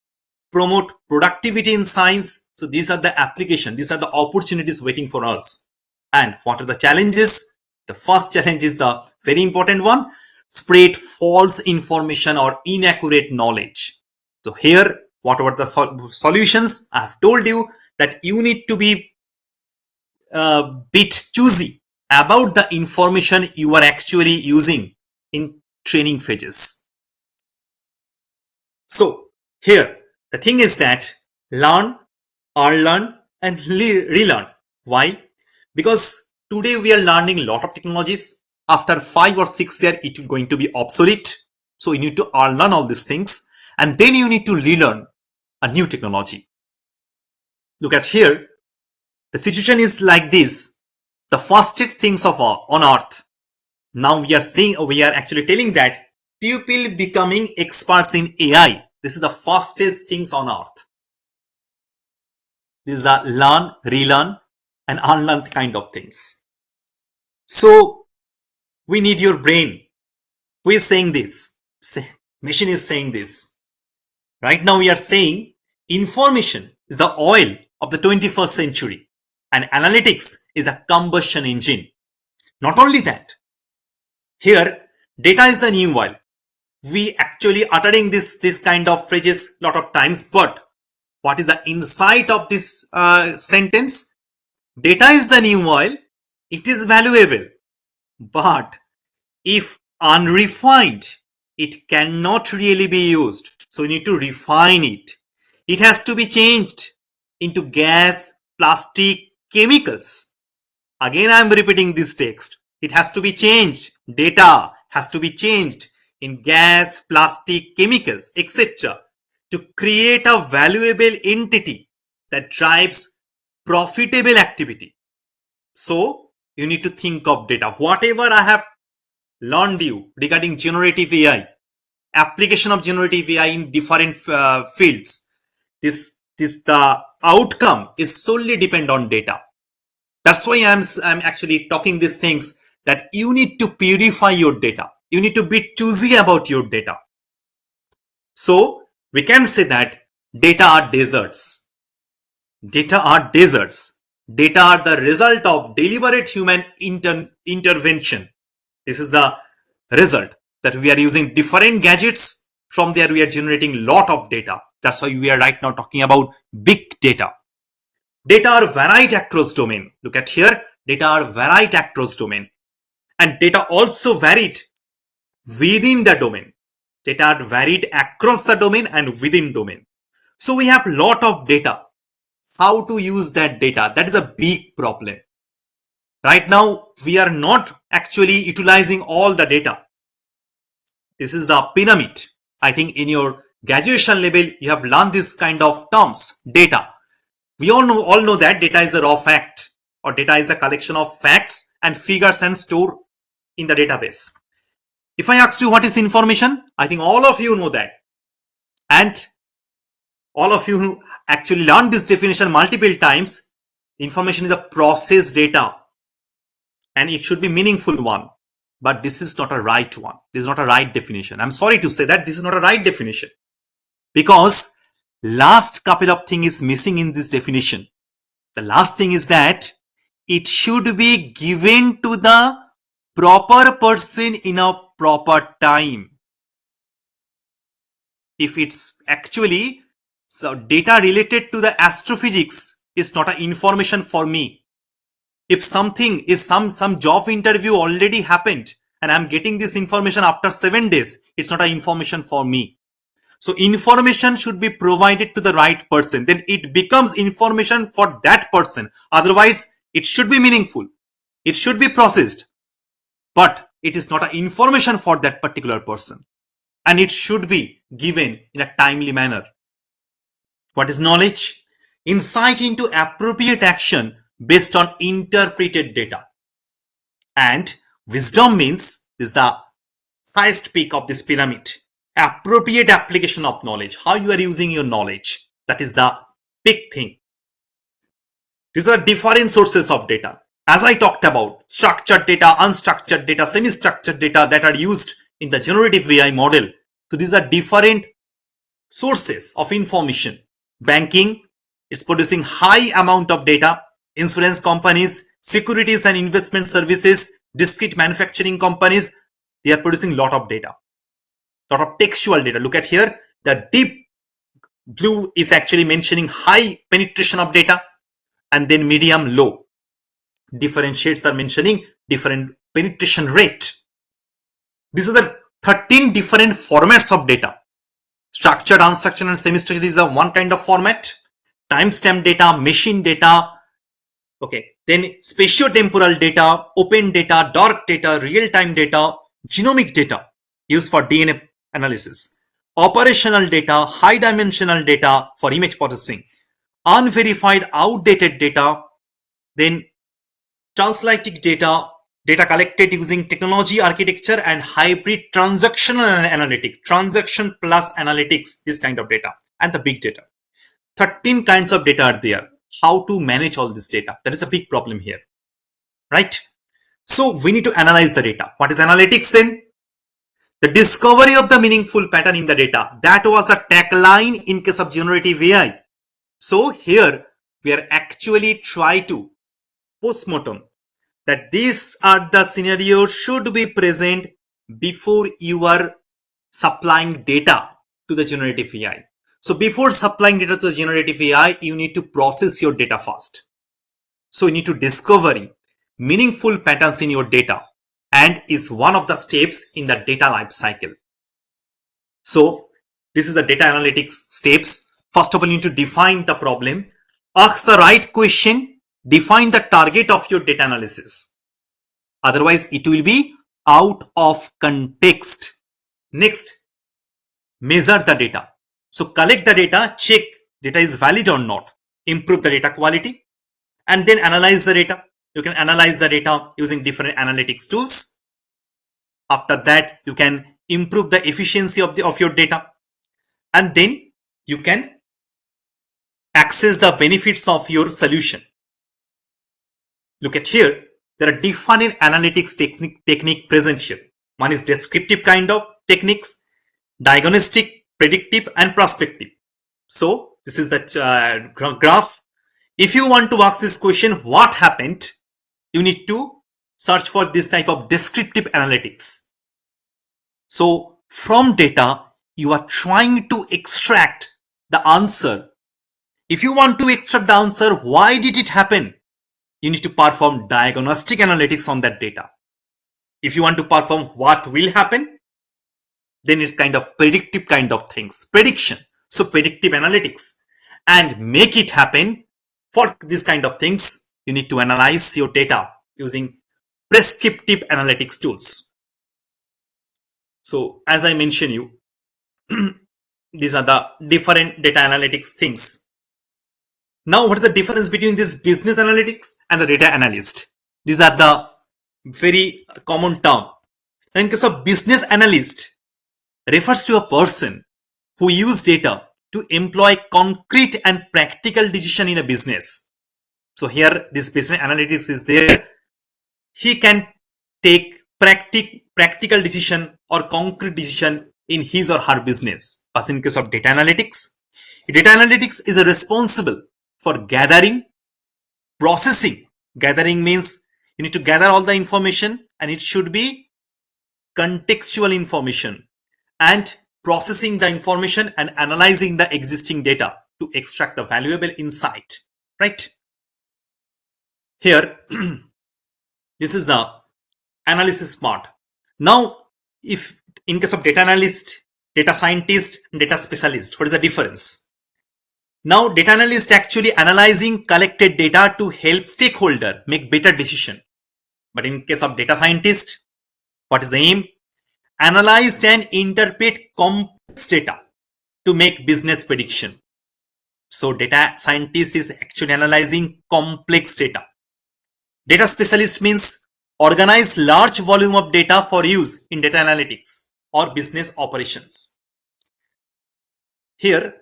B: promote productivity in science. So these are the applications, these are the opportunities waiting for us. And what are the challenges? The first challenge is the very important one: spread false information or inaccurate knowledge. So here, what are the solutions? I have told you that you need to be bit choosy about the information you are actually using in training phases. So here, the thing is that learn, unlearn, and relearn. Why? Because today we are learning a lot of technologies. After 5 or 6 years, it is going to be obsolete. So you need to unlearn all these things, and then you need to relearn a new technology. Look at here. The situation is like this. The fastest things of all on earth. Now we are actually telling that people becoming experts in AI. This is the fastest things on earth. These are learn, relearn, and unlearn kind of things. So we need your brain. Who is saying this? Machine is saying this. Right now we are saying information is the oil of the 21st century and analytics is a combustion engine. Not only that, here data is the new oil. We actually uttering this kind of phrases lot of times, but what is the insight of this sentence? Data is the new oil. It is valuable, but if unrefined, it cannot really be used. So we need to refine it. It has to be changed into gas, plastic, chemicals. Again, I am repeating this text. It has to be changed. Data has to be changed in gas, plastic, chemicals, etc. to create a valuable entity that drives profitable activity. So you need to think of data. Whatever I have learned you regarding generative AI, application of generative AI in different fields, the outcome is solely depend on data. That's why I'm actually talking these things, that you need to purify your data. You need to be choosy about your data. So we can say that data are deserts. Data are deserts. Data are the result of deliberate human intervention. This is the result, that we are using different gadgets. From there we are generating lot of data. That's why we are right now talking about big data. Data are varied across domain. Look at here, data are varied across domain, and data also varied within the domain. Data are varied across the domain and within domain. So we have lot of data. How to use that data? That is a big problem. Right now, we are not actually utilizing all the data. This is the pyramid. I think in your graduation level, you have learned this kind of terms, data. We all know that data is a raw fact, or data is the collection of facts and figures and stored in the database. If I ask you what is information, I think all of you know that. And all of you who actually learned this definition multiple times, information is a process data, and it should be meaningful one. But this is not a right one. This is not a right definition. I'm sorry to say that this is not a right definition, because last couple of things is missing in this definition. The last thing is that it should be given to the proper person in a proper time. If it's actually data related to the astrophysics, is not an information for me. If something is some job interview already happened and I'm getting this information after 7 days, it's not an information for me. So information should be provided to the right person. Then it becomes information for that person. Otherwise, it should be meaningful. It should be processed. But it is not an information for that particular person. And it should be given in a timely manner. What is knowledge? Insight into appropriate action based on interpreted data. And wisdom means is the highest peak of this pyramid. Appropriate application of knowledge. How you are using your knowledge. That is the big thing. These are different sources of data. As I talked about, structured data, unstructured data, semi-structured data that are used in the generative AI model. So these are different sources of information. Banking is producing high amount of data. Insurance companies, securities and investment services, discrete manufacturing companies, they are producing a lot of data. Lot of textual data. Look at here. The deep blue is actually mentioning high penetration of data, and then medium, low. Different shades are mentioning different penetration rate. These are the 13 different formats of data. Structured, unstructured, and semi-structured is the one kind of format. Timestamp data, machine data. Okay. Then spatio-temporal data, open data, dark data, real-time data, genomic data used for DNA analysis. Operational data, high-dimensional data for image processing. Unverified, outdated data. Then translytic data, data collected using technology architecture and hybrid transactional analytics, transaction plus analytics, this kind of data, and the big data. 13 kinds of data are there. How to manage all this data? That is a big problem here, right? So we need to analyze the data. What is analytics then? The discovery of the meaningful pattern in the data. That was a tagline in case of generative AI. So here we are actually try to postmortem that these are the scenarios should be present before you are supplying data to the generative AI. So before supplying data to the generative AI, you need to process your data first. So you need to discover meaningful patterns in your data, and is one of the steps in the data life cycle. So this is the data analytics steps. First of all, you need to define the problem, ask the right question, define the target of your data analysis. Otherwise, it will be out of context. Next, measure the data. So collect the data, check data is valid or not, improve the data quality, and then analyze the data. You can analyze the data using different analytics tools. After that, you can improve the efficiency of your data, and then you can access the benefits of your solution. Look at here, there are different analytics technique present here. One is descriptive kind of techniques, diagnostic, predictive, and prospective. So this is the graph. If you want to ask this question, what happened, you need to search for this type of descriptive analytics. So from data, you are trying to extract the answer. If you want to extract the answer, why did it happen? You need to perform diagnostic analytics on that data. If you want to perform what will happen, then it's kind of predictive kind of things, prediction. So predictive analytics, and make it happen. For this kind of things, you need to analyze your data using prescriptive analytics tools. So as I mentioned you, these are the different data analytics things. Now, what is the difference between this business analytics and the data analyst? These are the very common term. In case of business analyst, refers to a person who use data to employ concrete and practical decision in a business. So here, this business analytics is there. He can take practical decision or concrete decision in his or her business. But in case of data analytics is responsible for gathering, processing. Gathering means you need to gather all the information, and it should be contextual information, and processing the information and analyzing the existing data to extract the valuable insight, right? Here, this is the analysis part. Now, if in case of data analyst, data scientist, and data specialist, what is the difference? Now, data analyst actually analyzing collected data to help stakeholder make better decision. But in case of data scientist, what is the aim? Analyze and interpret complex data to make business prediction. So data scientist is actually analyzing complex data. Data specialist means organize large volume of data for use in data analytics or business operations. Here,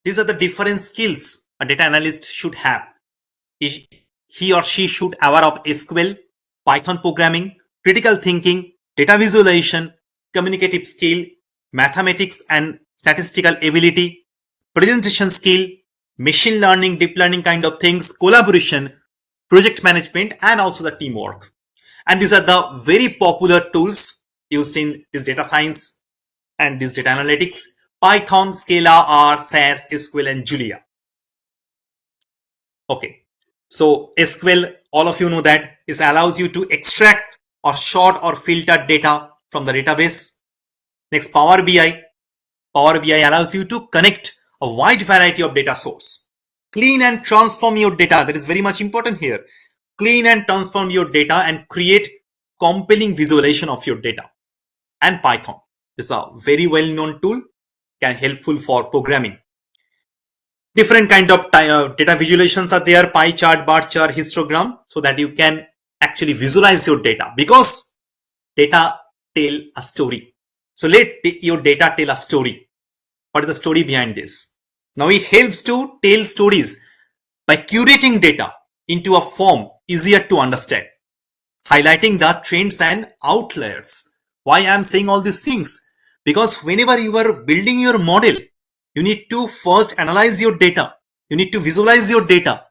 B: these are the different skills a data analyst should have. He or she should aware of SQL, Python programming, critical thinking, data visualization, communicative skill, mathematics and statistical ability, presentation skill, machine learning, deep learning kind of things, collaboration, project management, and also the teamwork. And these are the very popular tools used in this data science and this data analytics: Python, Scala, R, SAS, SQL, and Julia. Okay, so SQL, all of you know that it allows you to extract or sort or filter data from the database. Next, Power BI. Power BI allows you to connect a wide variety of data source. Clean and transform your data. That is very much important here. Clean and transform your data and create compelling visualization of your data. And Python is a very well-known tool, can helpful for programming. Different kind of data visualizations are there: pie chart, bar chart, histogram, so that you can actually visualize your data, because data tell a story. So let your data tell a story. What is the story behind this? Now it helps to tell stories by curating data into a form easier to understand, highlighting the trends and outliers. Why I am saying all these things? Because whenever you are building your model, you need to first analyze your data. You need to visualize your data.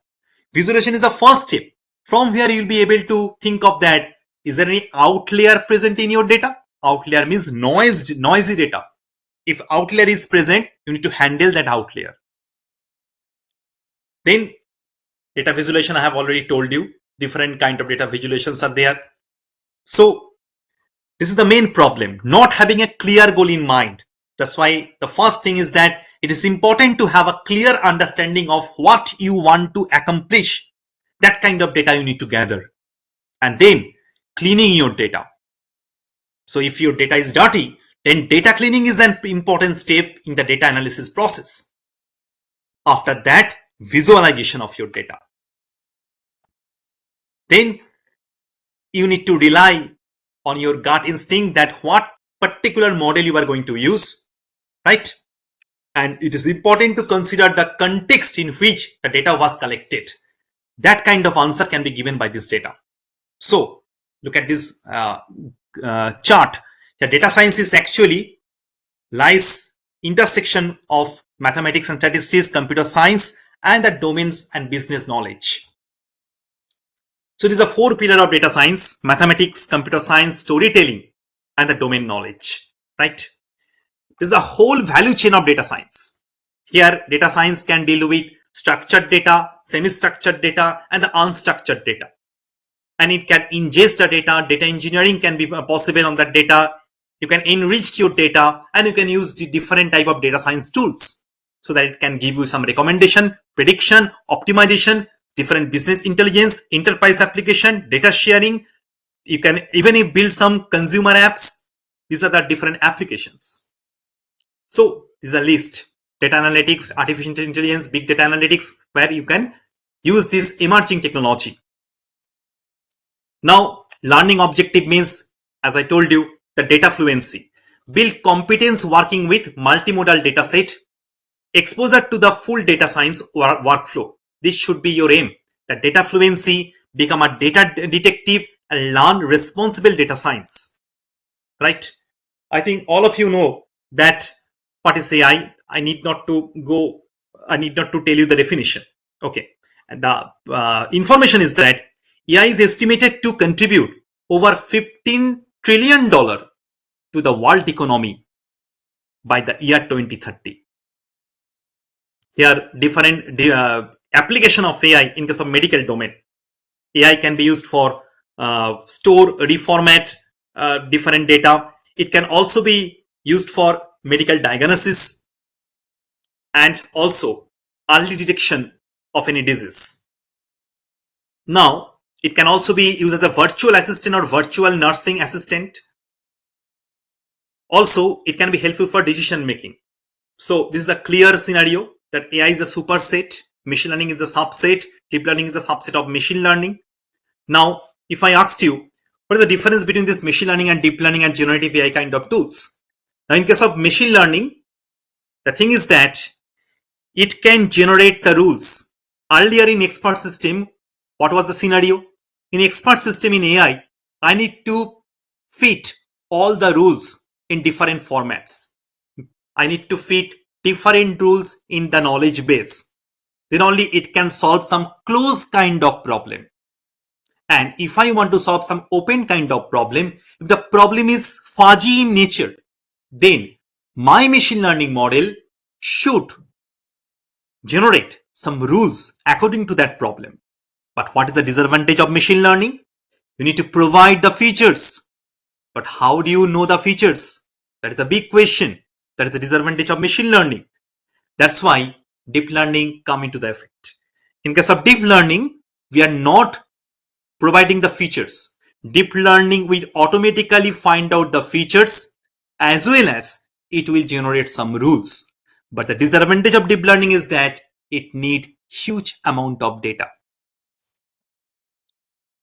B: Visualization is the first step. From where you'll be able to think of that. Is there any outlier present in your data? Outlier means noisy data. If outlier is present, you need to handle that outlier. Then data visualization, I have already told you, different kind of data visualizations are there. So this is the main problem, not having a clear goal in mind. That's why the first thing is that it is important to have a clear understanding of what you want to accomplish. That kind of data you need to gather. And then cleaning your data. So if your data is dirty, then data cleaning is an important step in the data analysis process. After that, visualization of your data. Then you need to rely on your gut instinct that what particular model you are going to use, right? And it is important to consider the context in which the data was collected. That kind of answer can be given by this data. So look at this chart. The data science is actually lies intersection of mathematics and statistics, computer science, and the domains and business knowledge. So it is a 4 pillar of data science: mathematics, computer science, storytelling, and the domain knowledge, right? This is a whole value chain of data science. Here, data science can deal with structured data, semi-structured data, and the unstructured data. And it can ingest the data. Data engineering can be possible on that data. You can enrich your data, and you can use the different type of data science tools so that it can give you some recommendation, prediction, optimization, different business intelligence, enterprise application, data sharing. You can even build some consumer apps. These are the different applications. So this is a list: data analytics, artificial intelligence, big data analytics, where you can use this emerging technology. Now, learning objective means, as I told you, the data fluency. Build competence working with multimodal data set. Exposure to the full data science workflow. This should be your aim. That data fluency, become a data detective, and learn responsible data science. Right? I think all of you know that what is AI. I need not to tell you the definition. Okay. And the information is that AI is estimated to contribute over $15 trillion to the world economy by the year 2030. Here, different application of AI in case of medical domain. AI can be used for store, reformat different data. It can also be used for medical diagnosis and also early detection of any disease. Now, it can also be used as a virtual assistant or virtual nursing assistant. Also, it can be helpful for decision making. So this is a clear scenario that AI is a superset, machine learning is a subset, deep learning is a subset of machine learning. Now, if I asked you, what is the difference between this machine learning and deep learning and generative AI kind of tools? Now, in case of machine learning, the thing is that it can generate the rules. Earlier in expert system, what was the scenario? In expert system in AI, I need to fit all the rules in different formats. I need to fit different rules in the knowledge base. Then only it can solve some closed kind of problem. And if I want to solve some open kind of problem, if the problem is fuzzy in nature, then my machine learning model should generate some rules according to that problem. But what is the disadvantage of machine learning? You need to provide the features. But how do you know the features? That is a big question. That is the disadvantage of machine learning. That's why deep learning come into the effect. In case of deep learning, we are not providing the features. Deep learning will automatically find out the features as well as it will generate some rules. But the disadvantage of deep learning is that it needs huge amount of data.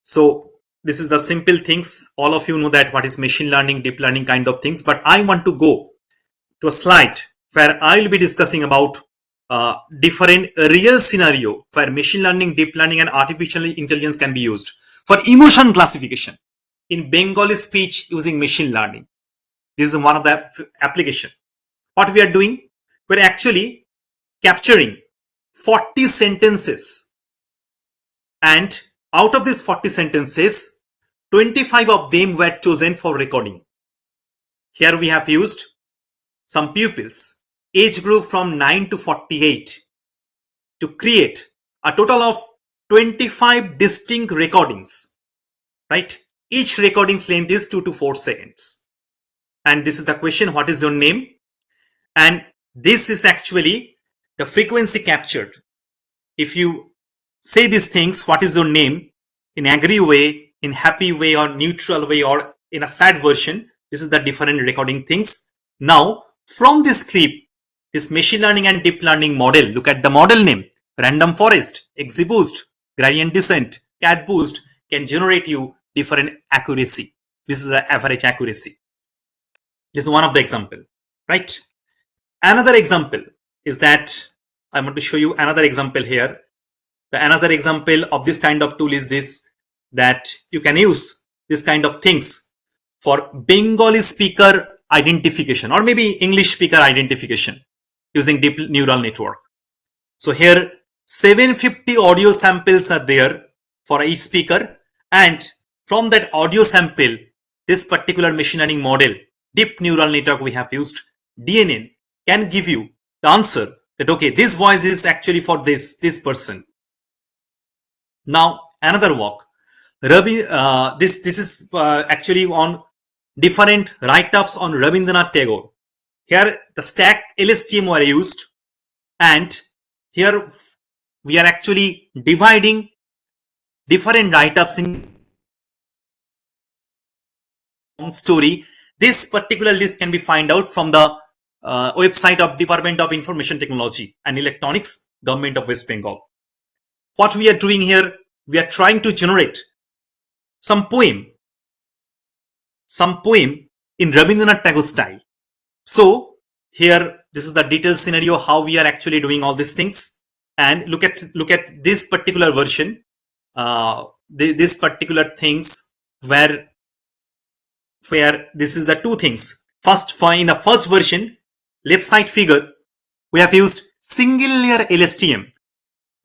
B: So this is the simple things. All of you know that what is machine learning, deep learning kind of things. But I want to go to a slide where I will be discussing about different real scenario where machine learning, deep learning, and artificial intelligence can be used for emotion classification in Bengali speech using machine learning. This is one of the application. What we are doing, we're actually capturing 40 sentences, and out of these 40 sentences, 25 of them were chosen for recording. Here we have used some pupils, age group from 9 to 48, to create a total of 25 distinct recordings, right? Each recording's length is 2 to 4 seconds. And this is the question, what is your name? And this is actually the frequency captured. If you say these things, what is your name, in angry way, in happy way, or neutral way, or in a sad version, this is the different recording things. Now, from this clip, this machine learning and deep learning model, look at the model name, random forest, XGBoost, gradient descent, cat boost, can generate you different accuracy. This is the average accuracy. This is one of the example, right? Another example is that I want to show you another example here. The another example of this kind of tool is this, that you can use this kind of things for Bengali speaker identification or maybe English speaker identification using deep neural network. So here 750 audio samples are there for each speaker, and from that audio sample, this particular machine learning model, deep neural network we have used, DNN, can give you the answer that okay, this voice is actually for this person. Now another walk, Ravi, this is actually on different write-ups on Rabindranath Tagore. Here the stack LSTM were used, and here we are actually dividing different write-ups in story. This particular list can be found out from the website of Department of Information Technology and Electronics, Government of West Bengal. What we are doing here, we are trying to generate some poem in Rabindranath Tagore style. So here, this is the detailed scenario how we are actually doing all these things. And look at this particular version, this particular things where this is the two things. First, in the first version, left side figure, we have used single layer LSTM,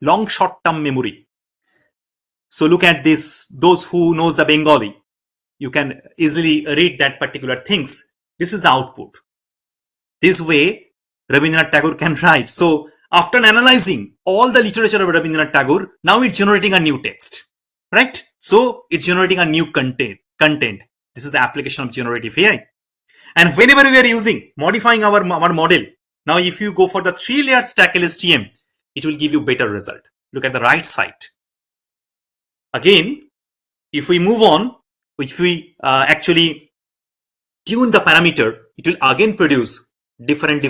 B: long short term memory. So look at this. Those who knows the Bengali, you can easily read that particular things. This is the output. This way, Rabindranath Tagore can write. So after analyzing all the literature of Rabindranath Tagore, now it's generating a new text, right? So it's generating a new content. This is the application of generative AI. And whenever we are modifying our model, now if you go for the 3-layer stack LSTM, it will give you better result. Look at the right side. Again, if we move on, if we actually tune the parameter, it will again produce different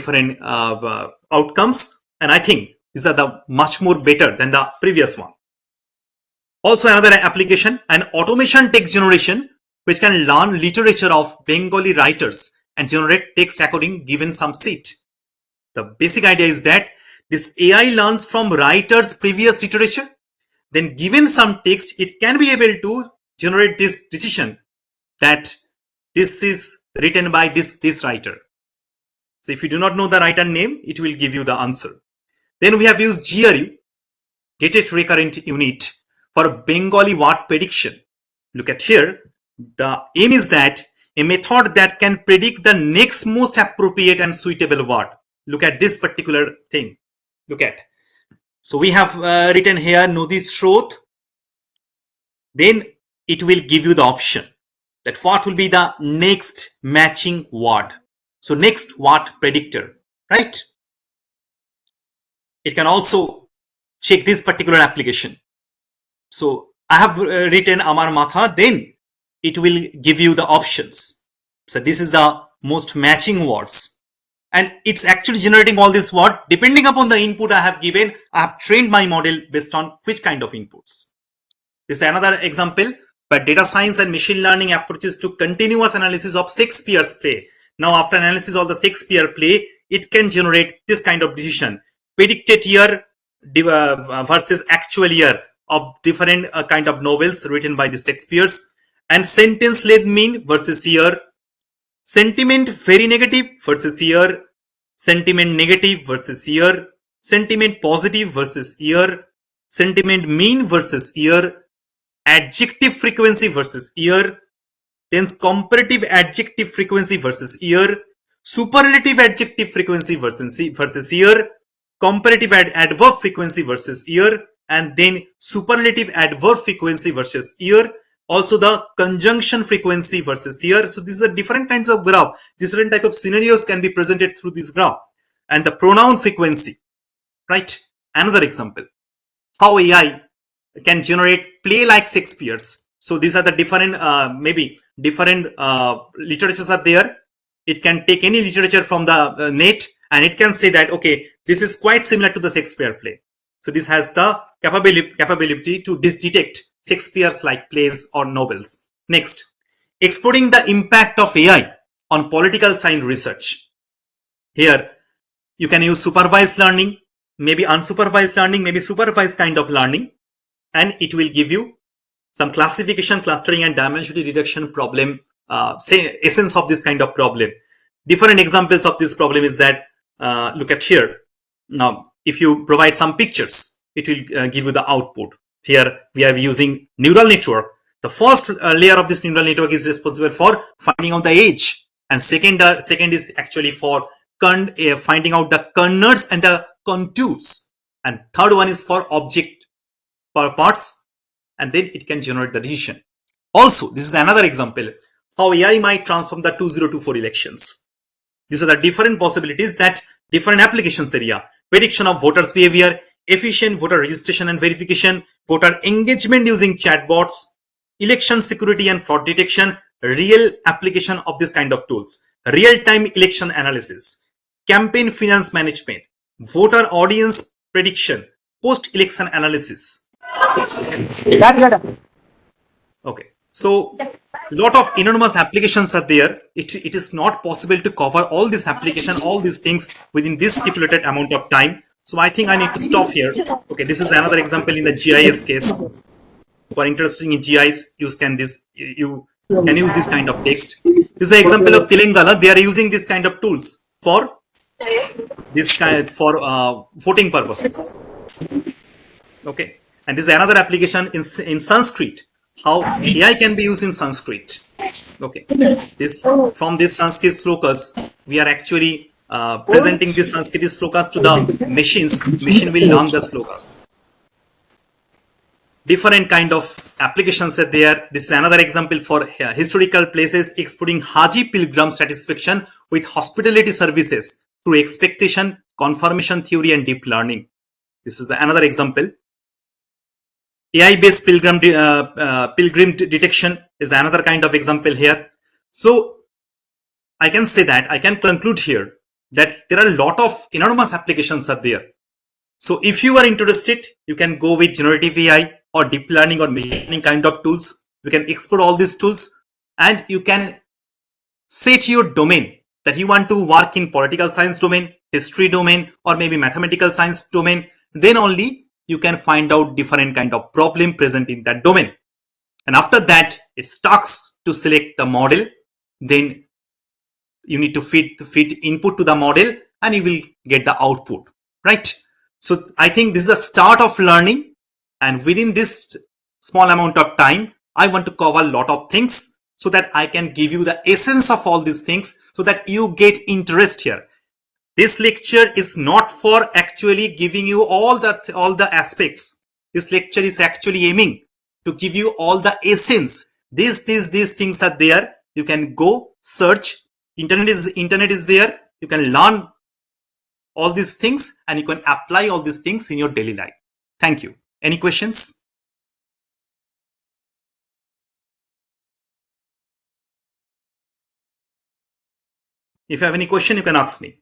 B: outcomes. And I think these are the much more better than the previous one. Also another application, an automation text generation, which can learn literature of Bengali writers and generate text according given some seat. The basic idea is that this AI learns from writers' previous literature, then given some text, it can be able to generate this decision that this is written by this writer. So if you do not know the writer name, it will give you the answer. Then we have used GRU, Gated Recurrent Unit, for Bengali word prediction. Look at here. The aim is that a method that can predict the next most appropriate and suitable word. Look at this particular thing. Look at. So we have written here Nodi Shrot. Then it will give you the option that what will be the next matching word. So next word predictor, right? It can also check this particular application. So I have written Amar Matha, then it will give you the options. So this is the most matching words. And it's actually generating all this word. Depending upon the input I have given, I have trained my model based on which kind of inputs. This is another example but data science and machine learning approaches to continuous analysis of Shakespeare's play. Now, after analysis of the Shakespeare play, it can generate this kind of decision: predicted year versus actual year of different kind of novels written by the Shakespeare's, and sentence length mean versus year, sentiment very negative versus year, sentiment negative versus year, sentiment positive versus year, sentiment mean versus year, adjective frequency versus year, then comparative adjective frequency versus year, superlative adjective frequency versus year, comparative adverb frequency versus year, and then superlative adverb frequency versus year, also the conjunction frequency versus year. So these are different kinds of graph, different type of scenarios can be presented through this graph. And the pronoun frequency, right? Another example, how AI can generate play like Shakespeare's. So these are the different, maybe different literatures are there. It can take any literature from the net and it can say that, okay, this is quite similar to the Shakespeare play. So this has the capability to detect Shakespeare's like plays or novels. Next, exploring the impact of AI on political science research. Here, you can use supervised learning, maybe unsupervised learning, maybe supervised kind of learning, and it will give you some classification, clustering, and dimensionality reduction problem, say essence of this kind of problem. Different examples of this problem is that, look at here. Now, if you provide some pictures, it will give you the output. Here, we are using neural network. The first layer of this neural network is responsible for finding out the age. And second is actually for finding out the kernels and the contours. And third one is for object parts, and then it can generate the decision. Also, this is another example how AI might transform the 2024 elections. These are the different possibilities that different applications area: prediction of voters' behavior, efficient voter registration and verification, voter engagement using chatbots, election security and fraud detection, real application of this kind of tools, real-time election analysis, campaign finance management, voter audience prediction, post-election analysis. Okay, so lot of enormous applications are there. It is not possible to cover all this application, all these things within this stipulated amount of time. So I think I need to stop here. Okay, this is another example in the GIS case. For interested in GIS, you can use this kind of text. This is the example of Telangana. They are using this kind of tools for voting purposes. Okay, and this is another application in Sanskrit. How AI can be used in Sanskrit. Okay, from this Sanskrit slokas, we are actually presenting this Sanskrit slokas to the machines. Machine will learn the slokas. Different kind of applications are there. This is another example for historical places, exporting Haji pilgrim satisfaction with hospitality services through expectation, confirmation theory, and deep learning. This is another example. AI-based pilgrim detection is another kind of example here. So I can say that, I can conclude here that there are a lot of enormous applications are there. So if you are interested, you can go with generative AI or deep learning or machine learning kind of tools. You can explore all these tools and you can set your domain that you want to work in political science domain, history domain, or maybe mathematical science domain. Then only you can find out different kind of problem present in that domain. And after that, it starts to select the model. Then you need to feed input to the model and you will get the output, right? So I think this is a start of learning. And within this small amount of time, I want to cover a lot of things so that I can give you the essence of all these things so that you get interest here. This lecture is not for actually giving you all the aspects. This lecture is actually aiming to give you all the essence. These things are there. You can go search. Internet is there. You can learn all these things and you can apply all these things in your daily life. Thank you. Any questions? If you have any question, you can ask me.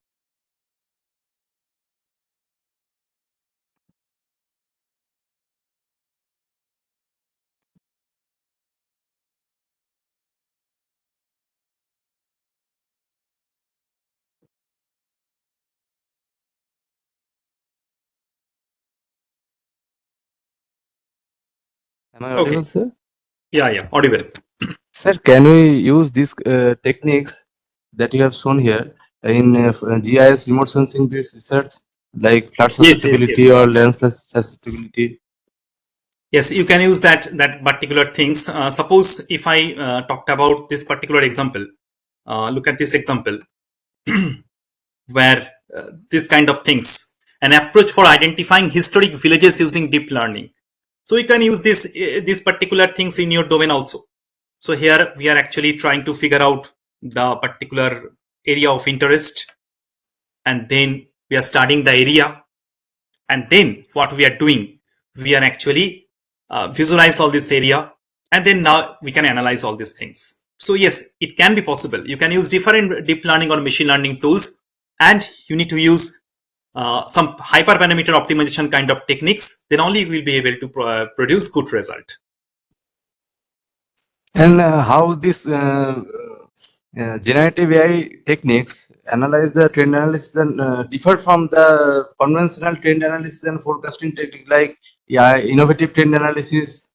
C: Am I audible,
B: Okay.
C: sir?
B: Yeah, audible.
C: Sir, can we use these techniques that you have shown here in GIS remote sensing based research, like flood susceptibility
B: Yes.
C: or landslide susceptibility?
B: Yes, you can use that particular things. Suppose if I talked about this particular example, look at this example where this kind of things, an approach for identifying historic villages using deep learning. So you can use these particular things in your domain also. So here we are actually trying to figure out the particular area of interest, and then we are studying the area, and then what we are doing, we are actually visualize all this area, and then now we can analyze all these things. So yes, it can be possible. You can use different deep learning or machine learning tools, and you need to use some hyperparameter optimization kind of techniques. Then only you will be able to produce good result.
C: And how this generative AI techniques analyze the trend analysis and differ from the conventional trend analysis and forecasting technique, like innovative trend analysis?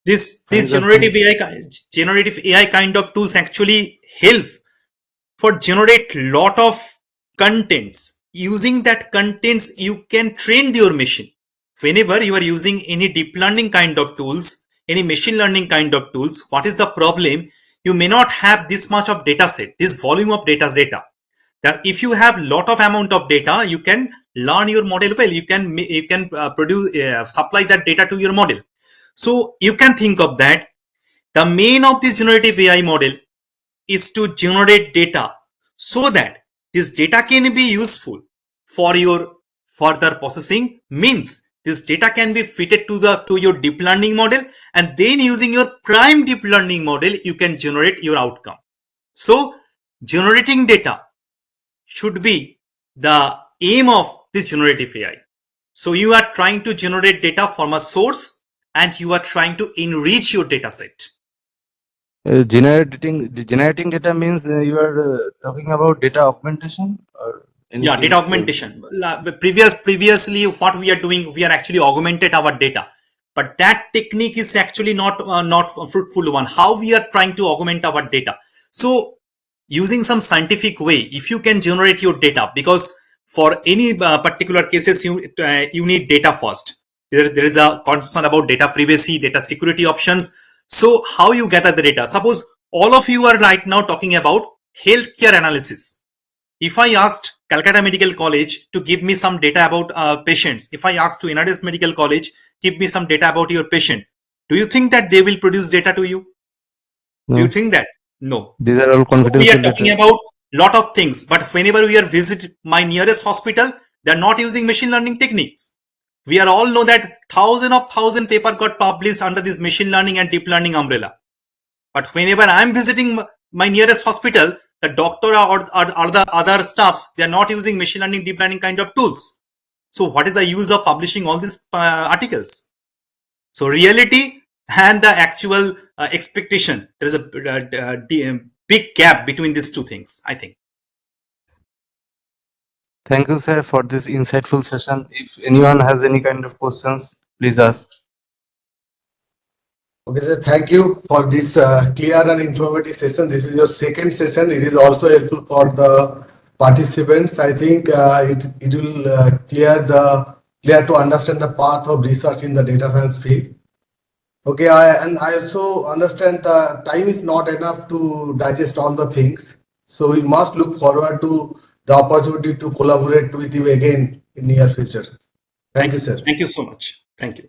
B: These
C: Kinds of
B: generative
C: things.
B: generative AI kind of tools actually help for generate lot of contents. Using that contents, you can train your machine. Whenever you are using any deep learning kind of tools, any machine learning kind of tools, what is the problem? You may not have this much of data set, this volume of data. That if you have lot of amount of data, you can learn your model well. You can produce supply that data to your model. So you can think of that. The main of this generative AI model is to generate data so that this data can be useful for your further processing. Means this data can be fitted to your deep learning model, and then using your prime deep learning model, you can generate your outcome. So generating data should be the aim of this generative AI. So you are trying to generate data from a source, and you are trying to enrich your data set.
C: Generating data means you are talking about data augmentation or
B: Yeah,
C: anything
B: data
C: else?
B: augmentation. Previously, what we are doing, we are actually augmented our data, but that technique is actually not a fruitful one. How we are trying to augment our data? So using some scientific way, if you can generate your data, because for any particular cases, you need data first. There is a concern about data privacy, data security options. So how you gather the data? Suppose all of you are right now talking about healthcare analysis. If I asked Calcutta Medical College to give me some data about patients, if I asked to NRS Medical College, give me some data about your patient, do you think that they will produce data to you? Do you
C: No,
B: think that? No.
C: these are all
B: So we are
C: confidential
B: talking
C: data.
B: about lot of things, but whenever we are visit my nearest hospital, they are not using machine learning techniques. We are all know that thousand paper got published under this machine learning and deep learning umbrella. But whenever I am visiting my nearest hospital, the doctor or the other staffs, they are not using machine learning, deep learning kind of tools. So what is the use of publishing all these articles? So reality and the actual expectation, there is a big gap between these two things, I think.
C: Thank you, sir, for this insightful session. If anyone has any kind of questions, please ask.
D: Okay, sir. Thank you for this clear and informative session. This is your second session. It is also helpful for the participants. I think it will clear to understand the path of research in the data science field. Okay, I also understand the time is not enough to digest all the things. So we must look forward to the opportunity to collaborate with you again in near future. Thank you, sir.
B: Thank you so much. Thank you.